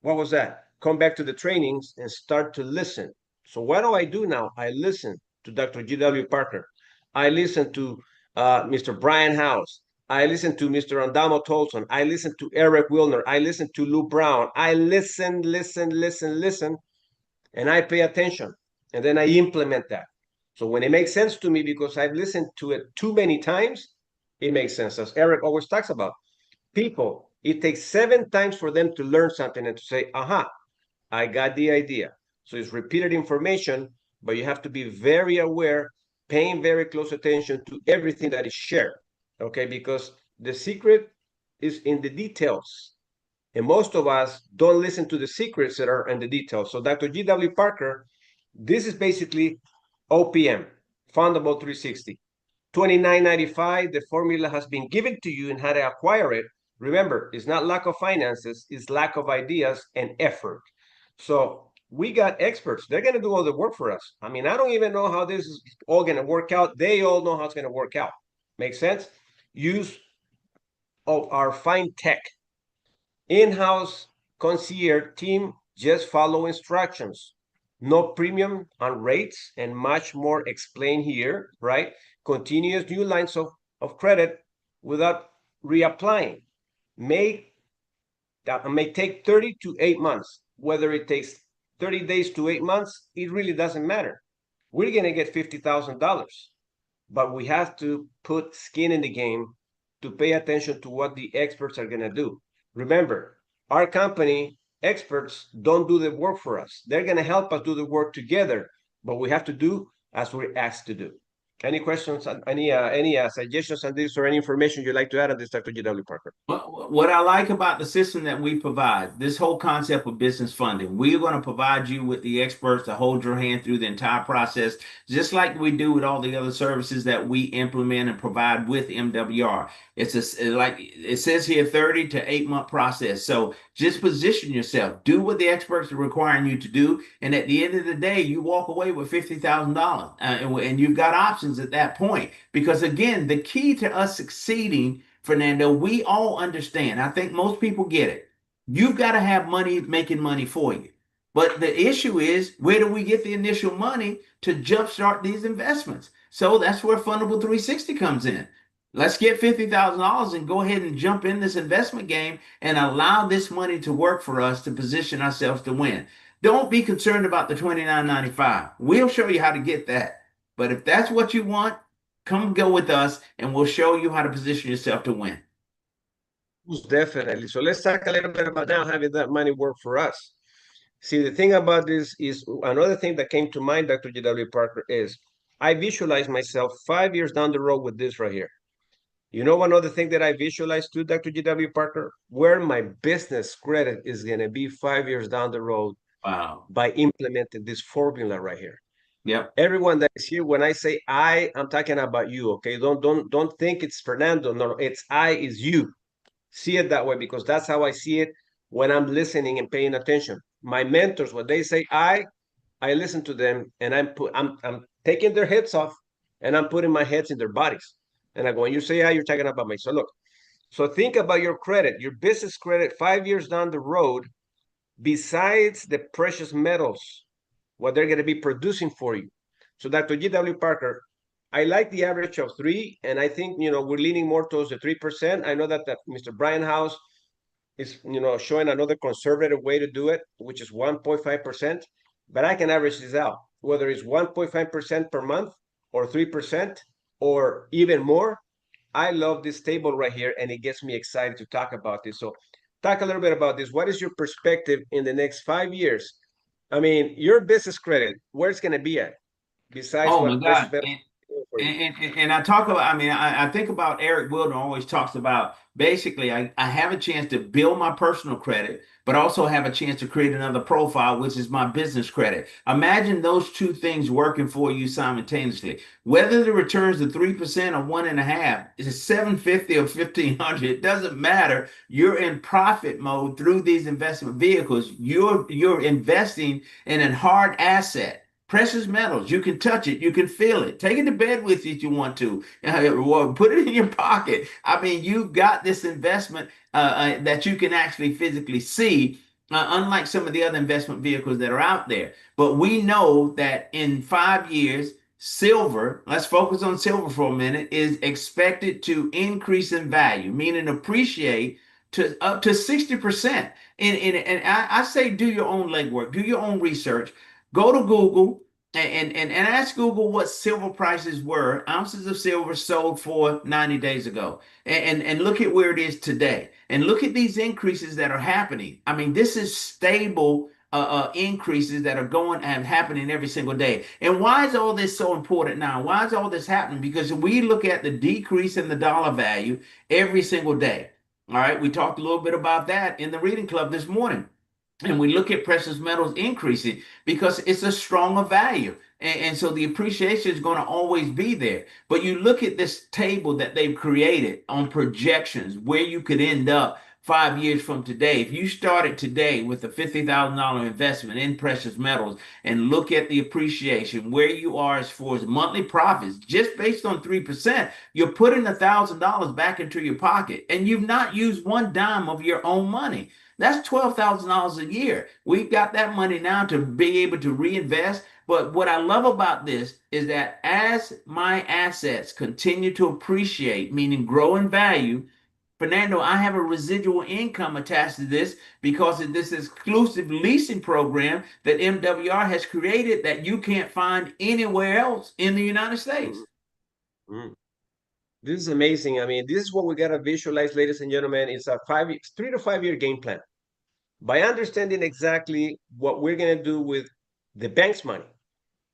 What was that? Come back to the trainings and start to listen. So what do I do now? I listen to Dr. G.W. Parker. I listen to Mr. Brian House. I listen to Mr. Andamo Tolson. I listen to Eric Wilner. I listen to Lou Brown. I listen, and I pay attention. And then I implement that. So when it makes sense to me because I've listened to it too many times, it makes sense. As Eric always talks about, people, it takes 7 times for them to learn something and to say, aha, I got the idea. So it's repeated information, but you have to be very aware, paying very close attention to everything that is shared, okay? Because the secret is in the details. And most of us don't listen to the secrets that are in the details. So Dr. G.W. Parker, this is basically OPM, Fundable 360. $29.95, the formula has been given to you and how to acquire it. Remember, it's not lack of finances, it's lack of ideas and effort. So we got experts. They're going to do all the work for us. I mean, I don't even know how this is all going to work out. They all know how it's going to work out. Make sense? Use of our fine tech. In-house concierge team, just follow instructions. No premium on rates and much more explained here, right? Continuous new lines of credit without reapplying. May take 30 to 8 months. Whether it takes 30 days to 8 months, it really doesn't matter. We're going to get $50,000, but we have to put skin in the game to pay attention to what the experts are going to do. Remember, our company experts don't do the work for us. They're going to help us do the work together, but we have to do as we're asked to do. Any questions, any suggestions on this or any information you'd like to add on this, Dr. G.W. Parker? What I like about the system that we provide, this whole concept of business funding, we're going to provide you with the experts to hold your hand through the entire process, just like we do with all the other services that we implement and provide with MWR. Like it says here, 30 to 8 month process. So just position yourself, do what the experts are requiring you to do, and at the end of the day, you walk away with $50,000, and you've got options at that point. Because again, the key to us succeeding, Fernando, we all understand. I think most people get it. You've got to have money making money for you. But the issue is, where do we get the initial money to jumpstart these investments? So that's where Fundable 360 comes in. Let's get $50,000 and go ahead and jump in this investment game and allow this money to work for us to position ourselves to win. Don't be concerned about the $29.95. We'll show you how to get that. But if that's what you want, come go with us and we'll show you how to position yourself to win. Definitely. So let's talk a little bit about now having that money work for us. See, the thing about this is another thing that came to mind, Dr. G.W. Parker, is I visualize myself 5 years down the road with this right here. You know, one other thing that I visualize too, Dr. G.W. Parker, where my business credit is going to be 5 years down the road. Wow. By implementing this formula right here. Yep. Everyone that is here, when I say I'm talking about you, okay? Don't think it's Fernando. No, it's is you. See it that way, because that's how I see it when I'm listening and paying attention. My mentors, when they say I listen to them, and I'm taking their heads off and I'm putting my heads in their bodies. And I go, when you say you're talking about me. So look, so think about your credit, your business credit 5 years down the road, besides the precious metals, what they're going to be producing for you. So Dr. G.W. Parker, I like the average of 3, and I think, we're leaning more towards the 3%. I know that Mr. Brian House is, showing another conservative way to do it, which is 1.5%, but I can average this out, whether it's 1.5% per month or 3% or even more. I love this table right here, and it gets me excited to talk about this. So talk a little bit about this. What is your perspective in the next 5 years? I mean, your business credit, where it's going to be at, besides Oh my what precious God. metal for you? And I talk about, I mean, I think about Eric Wilden always talks about basically, I have a chance to build my personal credit, but also have a chance to create another profile, which is my business credit. Imagine those two things working for you simultaneously. Whether the returns are 3% or 1.5%, it's 750 or 1,500. It doesn't matter. You're in profit mode through these investment vehicles. You're investing in a hard asset. Precious metals, you can touch it, you can feel it. Take it to bed with you if you want to. Put it in your pocket. I mean, you've got this investment that you can actually physically see, unlike some of the other investment vehicles that are out there. But we know that in 5 years, silver, let's focus on silver for a minute, is expected to increase in value, meaning appreciate to up to 60%. And I say do your own legwork, do your own research. Go to Google and ask Google what silver prices were, ounces of silver sold for 90 days ago, and look at where it is today. And look at these increases that are happening. I mean, this is stable increases that are going and happening every single day. And why is all this so important now? Why is all this happening? Because we look at the decrease in the dollar value every single day. All right, we talked a little bit about that in the reading club this morning. And we look at precious metals increasing because it's a stronger value. And so the appreciation is going to always be there. But you look at this table that they've created on projections, where you could end up 5 years from today. If you started today with a $50,000 investment in precious metals and look at the appreciation, where you are as far as monthly profits, just based on 3%, you're putting $1,000 back into your pocket and you've not used one dime of your own money. That's $12,000 a year. We've got that money now to be able to reinvest. But what I love about this is that as my assets continue to appreciate, meaning grow in value, Fernando, I have a residual income attached to this because of this exclusive leasing program that MWR has created that you can't find anywhere else in the United States. Mm-hmm. This is amazing. I mean, this is what we got to visualize, ladies and gentlemen. It's a 3 to 5 year game plan. By understanding exactly what we're going to do with the bank's money,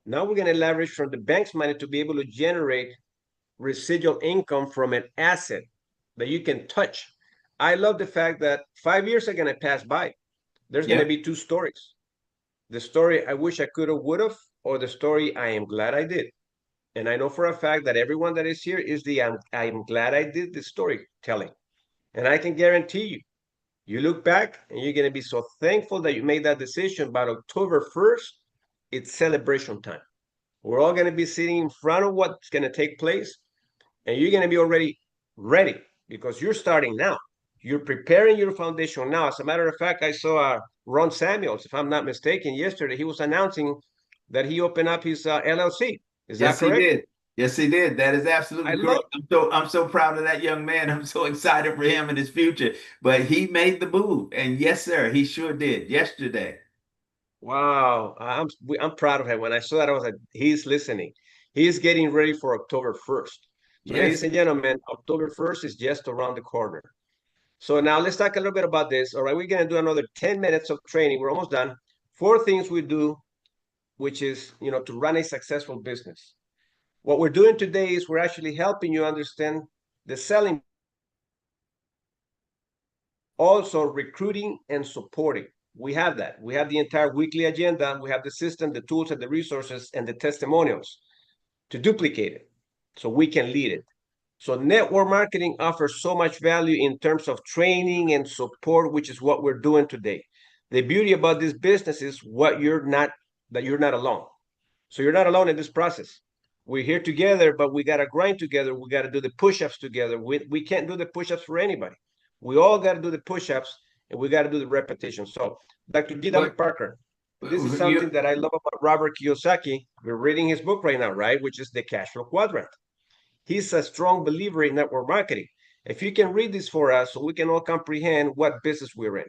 Now we're going to leverage from the bank's money to be able to generate residual income from an asset that you can touch. I love the fact that 5 years are going to pass by. There's going to be two stories. The story I wish I could have, would have, or the story I am glad I did. And I know for a fact that everyone that is here is the I'm glad I did the storytelling. And I can guarantee you, you look back and you're going to be so thankful that you made that decision. By October 1st, it's celebration time. We're all going to be sitting in front of what's going to take place, and you're going to be already ready because you're starting now. You're preparing your foundation now. As a matter of fact, I saw Ron Samuels, if I'm not mistaken, yesterday. He was announcing that he opened up his LLC. Is that Yes, he correct? did. Yes, he did. That is I absolutely love. correct. I'm so proud of that young man. I'm so excited for him and his future. But he made the move, and yes, sir, he sure did yesterday. Wow, I'm proud of him. When I saw that, I was like, he's listening. He's getting ready for October 1st. So, ladies Yes. and gentlemen, October 1st is just around the corner. So now let's talk a little bit about this. All right, we're going to do another 10 minutes of training. We're almost done. 4 things we do, which is, to run a successful business. What we're doing today is we're actually helping you understand the selling, also recruiting and supporting. We have that. We have the entire weekly agenda. We have the system, the tools, and the resources, and the testimonials to duplicate it so we can lead it. So network marketing offers so much value in terms of training and support, which is what we're doing today. The beauty about this business is that you're not alone. So you're not alone in this process. We're here together, but we got to grind together. We got to do the push-ups together. We can't do the push-ups for anybody. We all got to do the push-ups, and we got to do the repetition. So Dr. G.W. But Parker, this is you, something that I love about Robert Kiyosaki. We're reading his book right now, right? Which is the cash flow quadrant. He's a strong believer in network marketing. If you can read this for us so we can all comprehend what business we're in.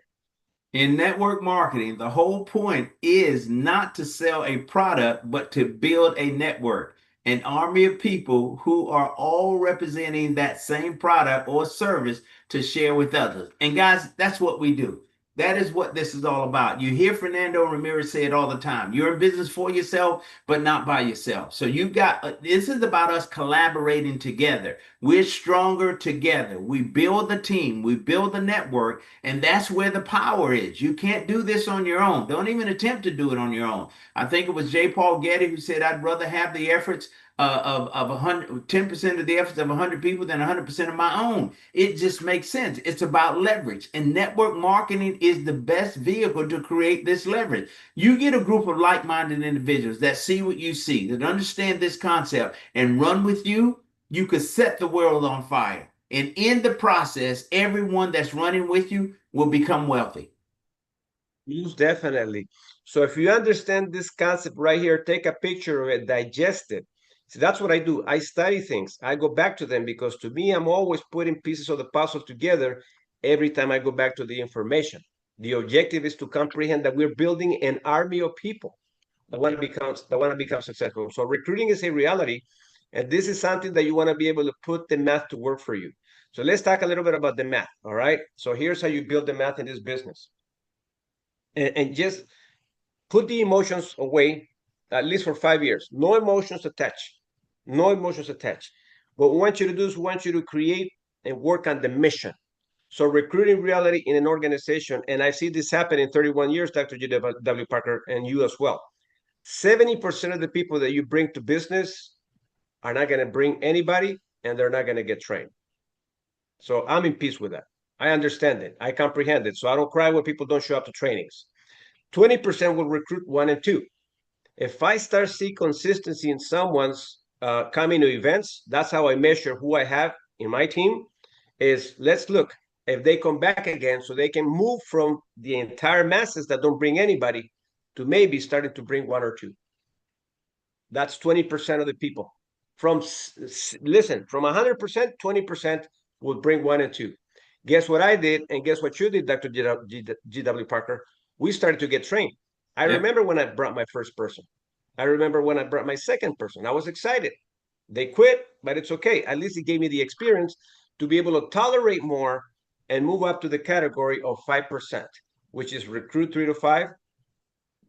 In network marketing, the whole point is not to sell a product, but to build a network, an army of people who are all representing that same product or service to share with others. And guys, that's what we do. That is what this is all about. You hear Fernando Ramirez say it all the time. You're in business for yourself, but not by yourself. So you got this is about us collaborating together. We're stronger together. We build the team, we build the network, and that's where the power is. You can't do this on your own. Don't even attempt to do it on your own. I think it was J. Paul Getty who said, I'd rather have the efforts of 10% of the efforts of 100 people than 100% of my own. It just makes sense. It's about leverage, and network marketing is the best vehicle to create this leverage. You get a group of like-minded individuals that see what you see, that understand this concept, and run with you. You could set the world on fire. And in the process, everyone that's running with you will become wealthy. Most definitely. So if you understand this concept right here, take a picture of it, digest it. See, that's what I do. I study things. I go back to them because to me, I'm always putting pieces of the puzzle together every time I go back to the information. The objective is to comprehend that we're building an army of people that want to become successful. So recruiting is a reality, and this is something that you want to be able to put the math to work for you. So let's talk a little bit about the math. All right. So here's how you build the math in this business. And just put the emotions away, at least for 5 years. No emotions attached. No emotions attached. What we want you to do is we want you to create and work on the mission. So recruiting reality in an organization, and I see this happen in 31 years, Dr. G.W. Parker, and you as well. 70% of the people that you bring to business are not going to bring anybody, and they're not going to get trained. So I'm in peace with that. I understand it. I comprehend it. So I don't cry when people don't show up to trainings. 20% will recruit 1 and 2. If I start see consistency in someone's coming to events, that's how I measure who I have in my team. Is let's look if they come back again, so they can move from the entire masses that don't bring anybody to maybe starting to bring 1 or 2. That's 20% of the people. From 100%, 20% will bring 1 and 2. Guess what I did, and guess what you did, Dr. G.W. Parker? We started to get trained. I remember when I brought my first person. I remember when I brought my second person. I was excited. They quit, but it's okay. At least it gave me the experience to be able to tolerate more and move up to the category of 5%, which is recruit 3 to 5,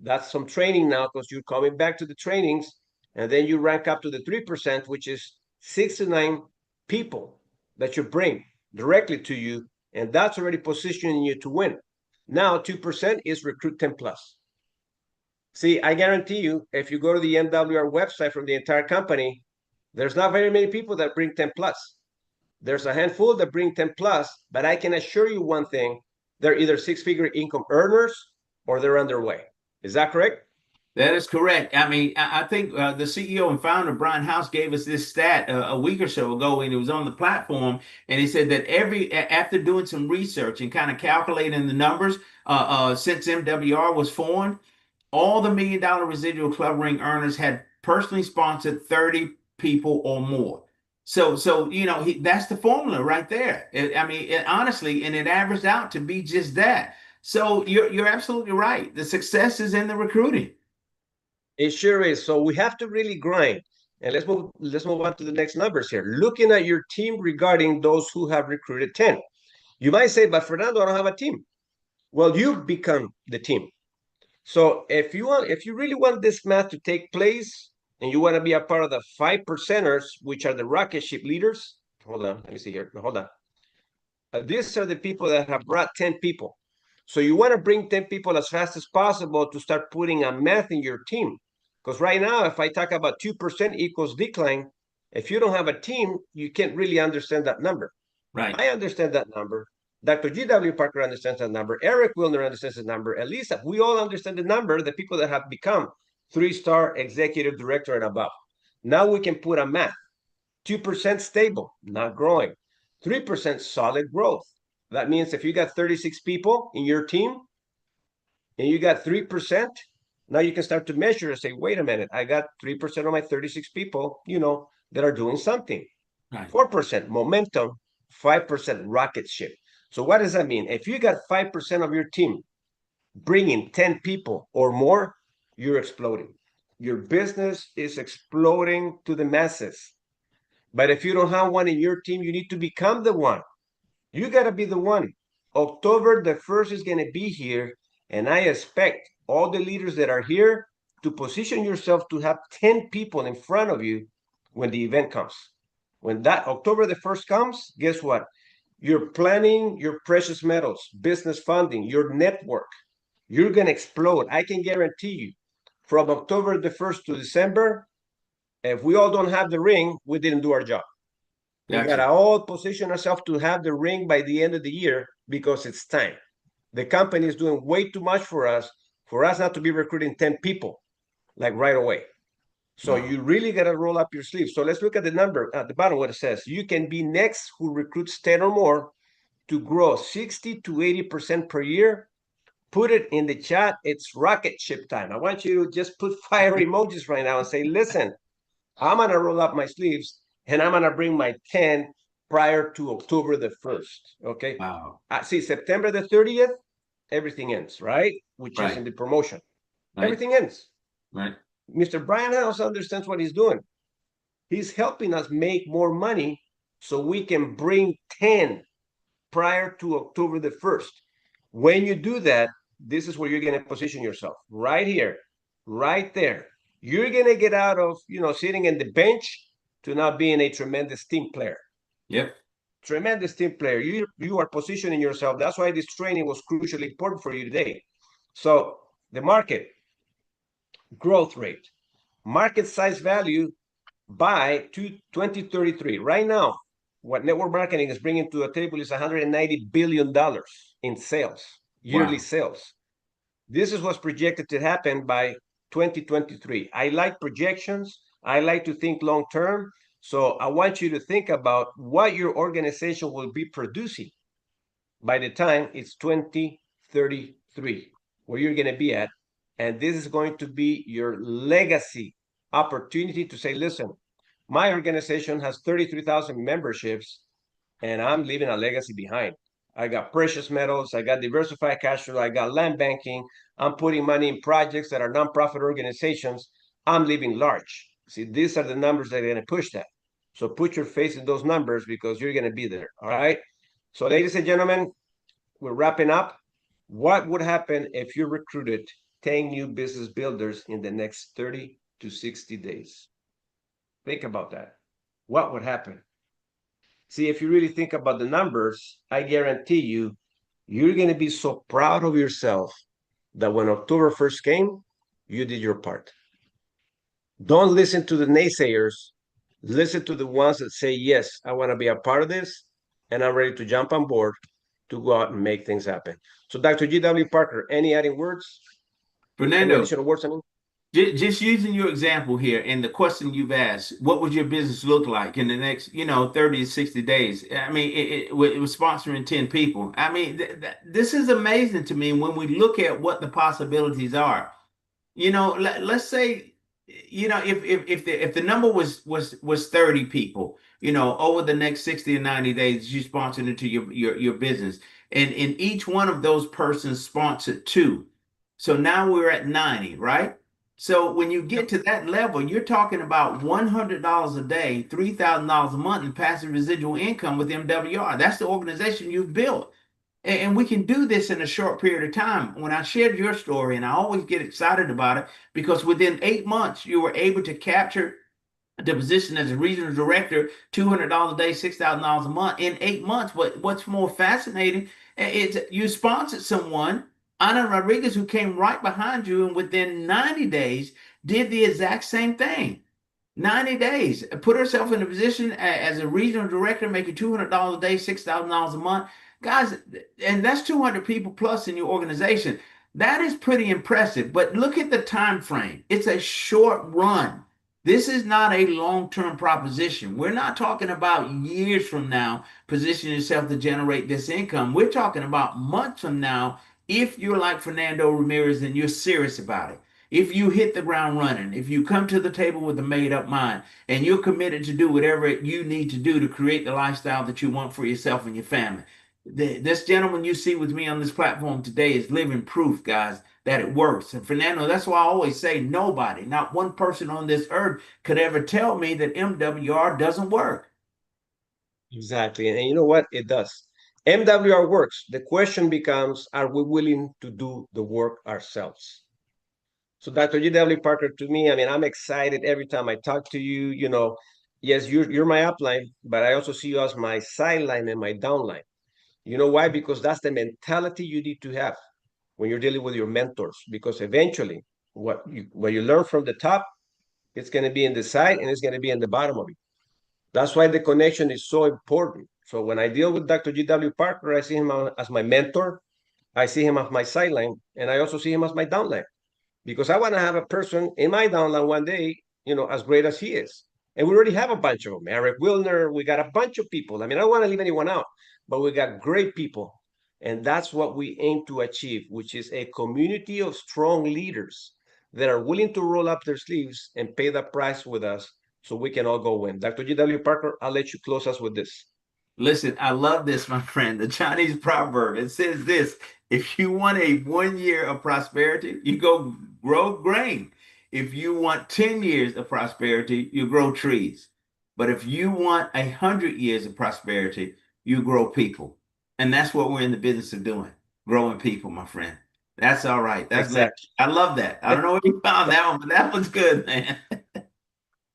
That's some training now because you're coming back to the trainings, and then you rank up to the 3%, which is 6 to 9 people that you bring directly to you, and that's already positioning you to win. Now 2% is recruit 10 plus. See, I guarantee you, if you go to the MWR website from the entire company, there's not very many people that bring 10 plus. There's a handful that bring 10 plus, but I can assure you one thing, they're either six-figure income earners or they're underway. Is that correct? That is correct. I mean, I think the CEO and founder, Brian House, gave us this stat a week or so ago when he was on the platform. And he said that after doing some research and kind of calculating the numbers since MWR was formed, all the $1 million residual club ring earners had personally sponsored 30 people or more. So you know, that's the formula right there. I mean, honestly, and it averaged out to be just that. So you're absolutely right. The success is in the recruiting. It sure is. So we have to really grind. And let's move on to the next numbers here. Looking at your team regarding those who have recruited 10. You might say, but Fernando, I don't have a team. Well, you've become the team. So if you really want this math to take place and you want to be a part of the 5%ers, which are the rocket ship leaders, hold on, let me see here. Hold on. These are the people that have brought 10 people. So you want to bring 10 people as fast as possible to start putting a math in your team. Because right now, if I talk about 2% equals decline, if you don't have a team, you can't really understand that number. Right. I understand that number. Dr. G.W. Parker understands that number. Eric Wilner understands the number. Elisa, we all understand the number, the people that have become 3-star executive director and above. Now we can put a math. 2% stable, not growing. 3% solid growth. That means if you got 36 people in your team and you got 3%, now you can start to measure and say, wait a minute, I got 3% of my 36 people, that are doing something. Right. 4% momentum, 5% rocket ship. So what does that mean? If you got 5% of your team bringing 10 people or more, you're exploding. Your business is exploding to the masses. But if you don't have one in your team, you need to become the one. You got to be the one. October the 1st is going to be here, and I expect all the leaders that are here to position yourself to have 10 people in front of you when the event comes. When that October the 1st comes, guess what? You're planning your precious metals, business funding, your network. You're going to explode. I can guarantee you from October the 1st to December, if we all don't have the ring, we didn't do our job. Gotcha. We got to all position ourselves to have the ring by the end of the year because it's time. The company is doing way too much for us not to be recruiting 10 people like right away. So Wow. you really got to roll up your sleeves. So let's look at the number at the bottom, what it says. You can be next who recruits 10 or more to grow 60 to 80% per year. Put it in the chat. It's rocket ship time. I want you to just put fire emojis right now and say, listen, I'm going to roll up my sleeves and I'm going to bring my 10 prior to October the 1st. Okay. Wow. See, September the 30th, everything ends, right? Which is in the promotion. Right. Everything ends. Right. Mr. Brian House understands what he's doing. He's helping us make more money so we can bring 10 prior to October the 1st. When you do that, this is where you're going to position yourself right here, right there. You're going to get out of, sitting in the bench to now being a tremendous team player. Yep. Tremendous team player. You are positioning yourself. That's why this training was crucially important for you today. So the market, growth rate, market size value by 2033. Right now, what network marketing is bringing to the table is $190 billion in sales, yearly sales. This is what's projected to happen by 2023. I like projections. I like to think long term. So I want you to think about what your organization will be producing by the time it's 2033, where you're going to be at. And this is going to be your legacy opportunity to say, listen, my organization has 33,000 memberships, and I'm leaving a legacy behind. I got precious metals, I got diversified cash flow, I got land banking, I'm putting money in projects that are nonprofit organizations. I'm living large. See, these are the numbers that are going to push that. So put your face in those numbers because you're going to be there. All right. So, ladies and gentlemen, we're wrapping up. What would happen if you recruited 10 new business builders in the next 30 to 60 days. Think about that. What would happen? See, if you really think about the numbers, I guarantee you, you're going to be so proud of yourself that when October 1st came, you did your part. Don't listen to the naysayers. Listen to the ones that say, yes, I want to be a part of this, and I'm ready to jump on board to go out and make things happen. So, Dr. G.W. Parker, any adding words? Any Fernando, additional words? I mean, just using your example here and the question you've asked, what would your business look like in the next, 30 to 60 days? I mean, it was sponsoring 10 people. I mean, this is amazing to me when we look at what the possibilities are. Let's say, if the number was 30 people, over the next 60 or 90 days, you sponsored into your business. And each one of those persons sponsored two. So now we're at 90, right? So when you get to that level, you're talking about $100 a day, $3,000 a month in passive residual income with MWR. That's the organization you've built. And we can do this in a short period of time. When I shared your story, and I always get excited about it because within 8 months, you were able to capture the position as a regional director, $200 a day, $6,000 a month in 8 months. But what's more fascinating is you sponsored someone, Ana Rodriguez, who came right behind you, and within 90 days did the exact same thing. 90 days, put herself in a position as a regional director, making $200 a day, $6,000 a month. Guys, and that's 200 people plus in your organization. That is pretty impressive. But look at the time frame. It's a short run. This is not a long-term proposition. We're not talking about years from now, position yourself to generate this income. We're talking about months from now, if you're like Fernando Ramirez and you're serious about it. If you hit the ground running, if you come to the table with a made up mind and you're committed to do whatever you need to do to create the lifestyle that you want for yourself and your family. This gentleman you see with me on this platform today is living proof, guys, that it works. And Fernando, that's why I always say nobody, not one person on this earth could ever tell me that MWR doesn't work. exactly. And you know what? It does. MWR works. The question becomes, are we willing to do the work ourselves? So Dr. G.W. Parker, to me, I mean, I'm excited every time I talk to you. Yes, you're my upline, but I also see you as my sideline and my downline. You know why? Because that's the mentality you need to have when you're dealing with your mentors. Because eventually, what you learn from the top, it's going to be in the side and it's going to be in the bottom of it. That's why the connection is so important. So when I deal with Dr. G.W. Parker, I see him as my mentor, I see him as my sideline, and I also see him as my downline because I want to have a person in my downline one day, as great as he is. And we already have a bunch of them. Eric Wilner, we got a bunch of people. I mean, I don't want to leave anyone out, but we got great people. And that's what we aim to achieve, which is a community of strong leaders that are willing to roll up their sleeves and pay the price with us so we can all go win. Dr. G.W. Parker, I'll let you close us with this. Listen, I love this, my friend. The Chinese proverb, it says this: if you want a 1 year of prosperity, you go grow grain. If you want 10 years of prosperity, you grow trees. But if you want 100 years of prosperity, you grow people. And that's what we're in the business of doing, growing people, my friend. That's all right. That's legacy. Exactly. I love that. I don't know where you found that one, but that one's good, man.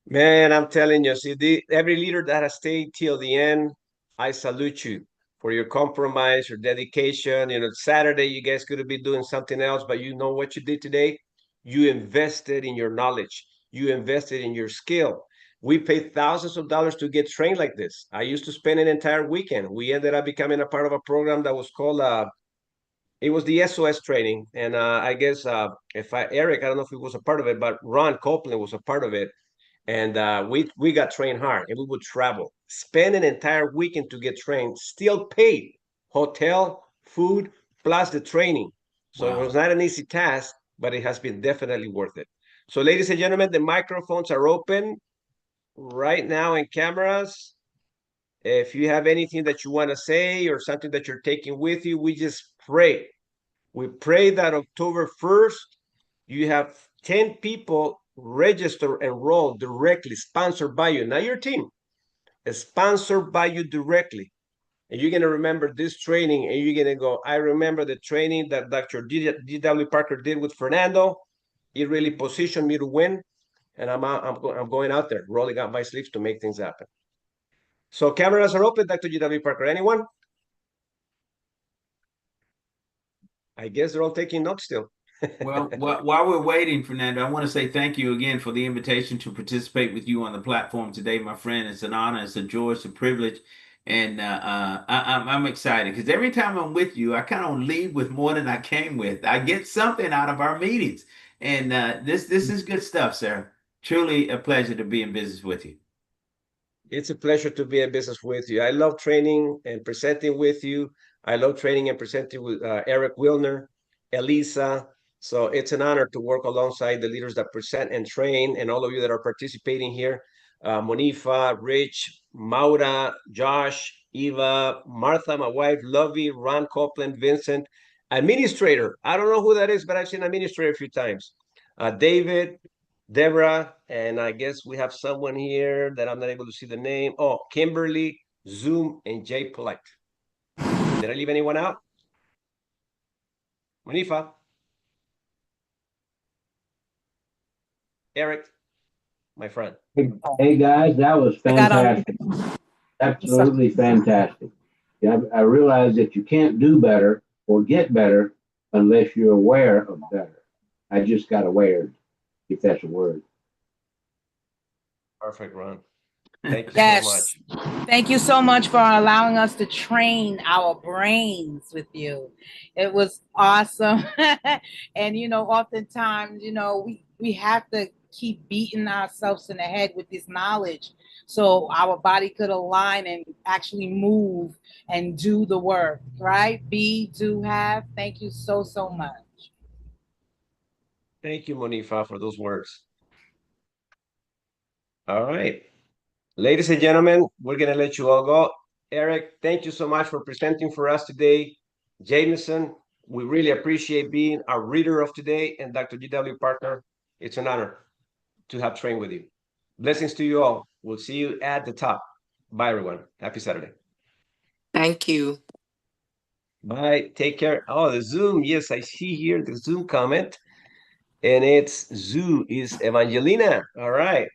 Man, I'm telling you, see, every leader that has stayed till the end, I salute you for your compromise, your dedication. Saturday, you guys could have been doing something else, but you know what you did today? You invested in your knowledge, you invested in your skill. We paid thousands of dollars to get trained like this. I used to spend an entire weekend. We ended up becoming a part of a program that was called, it was the SOS training. And I guess Eric, I don't know if he was a part of it, but Ron Copeland was a part of it. And we got trained hard, and we would travel, spend an entire weekend to get trained, still paid hotel, food, plus the training. So Wow. it was not an easy task, but it has been definitely worth it. So, ladies and gentlemen, the microphones are open right now and cameras. If you have anything that you want to say or something that you're taking with you, we just pray. We pray that October 1st, you have 10 people register, enroll directly, sponsored by you, not your team, sponsored by you directly. and you're going to remember this training, and you're going to go, I remember the training that Dr. D.W. Parker did with Fernando. It really positioned me to win, and I'm going out there, rolling out my sleeves to make things happen. So cameras are open, Dr. G.W. Parker. Anyone? I guess they're all taking notes still. Well, while we're waiting, Fernando, I want to say thank you again for the invitation to participate with you on the platform today, my friend. It's an honor, it's a joy, it's a privilege, and I'm excited because every time I'm with you, I kind of leave with more than I came with. I get something out of our meetings, and this is good stuff, sir. Truly a pleasure to be in business with you. It's a pleasure to be in business with you. I love training and presenting with you. I love training and presenting with Eric Wilner, Elisa. So it's an honor to work alongside the leaders that present and train, and all of you that are participating here. Monifa, Rich, Maura, Josh, Eva, Martha, my wife, Lovey, Ron Copeland, Vincent, administrator. I don't know who that is, but I've seen administrator a few times. David, Deborah, and I guess we have someone here that I'm not able to see the name. Oh, Kimberly, Zoom, and Jay Polite. Did I leave anyone out? Manifa? Eric, my friend. Hey guys, that was fantastic. Absolutely fantastic. Yeah, I realize that you can't do better or get better unless you're aware of better. I just got aware, if that's a word. Perfect, Ron. Thank you Yes. so much. Thank you so much for allowing us to train our brains with you. It was awesome. And, oftentimes, we have to keep beating ourselves in the head with this knowledge so our body could align and actually move and do the work, right? Be, do, have. Thank you so, so much. Thank you, Monifa, for those words. All right. Ladies and gentlemen, we're going to let you all go. Eric, thank you so much for presenting for us today. Jameson, we really appreciate being our reader of today. And Dr. G.W. Parker, it's an honor to have trained with you. Blessings to you all. We'll see you at the top. Bye, everyone. Happy Saturday. Thank you. Bye. Take care. Oh, the Zoom. Yes, I see here the Zoom comment. And it's Zoo is Evangelina. All right.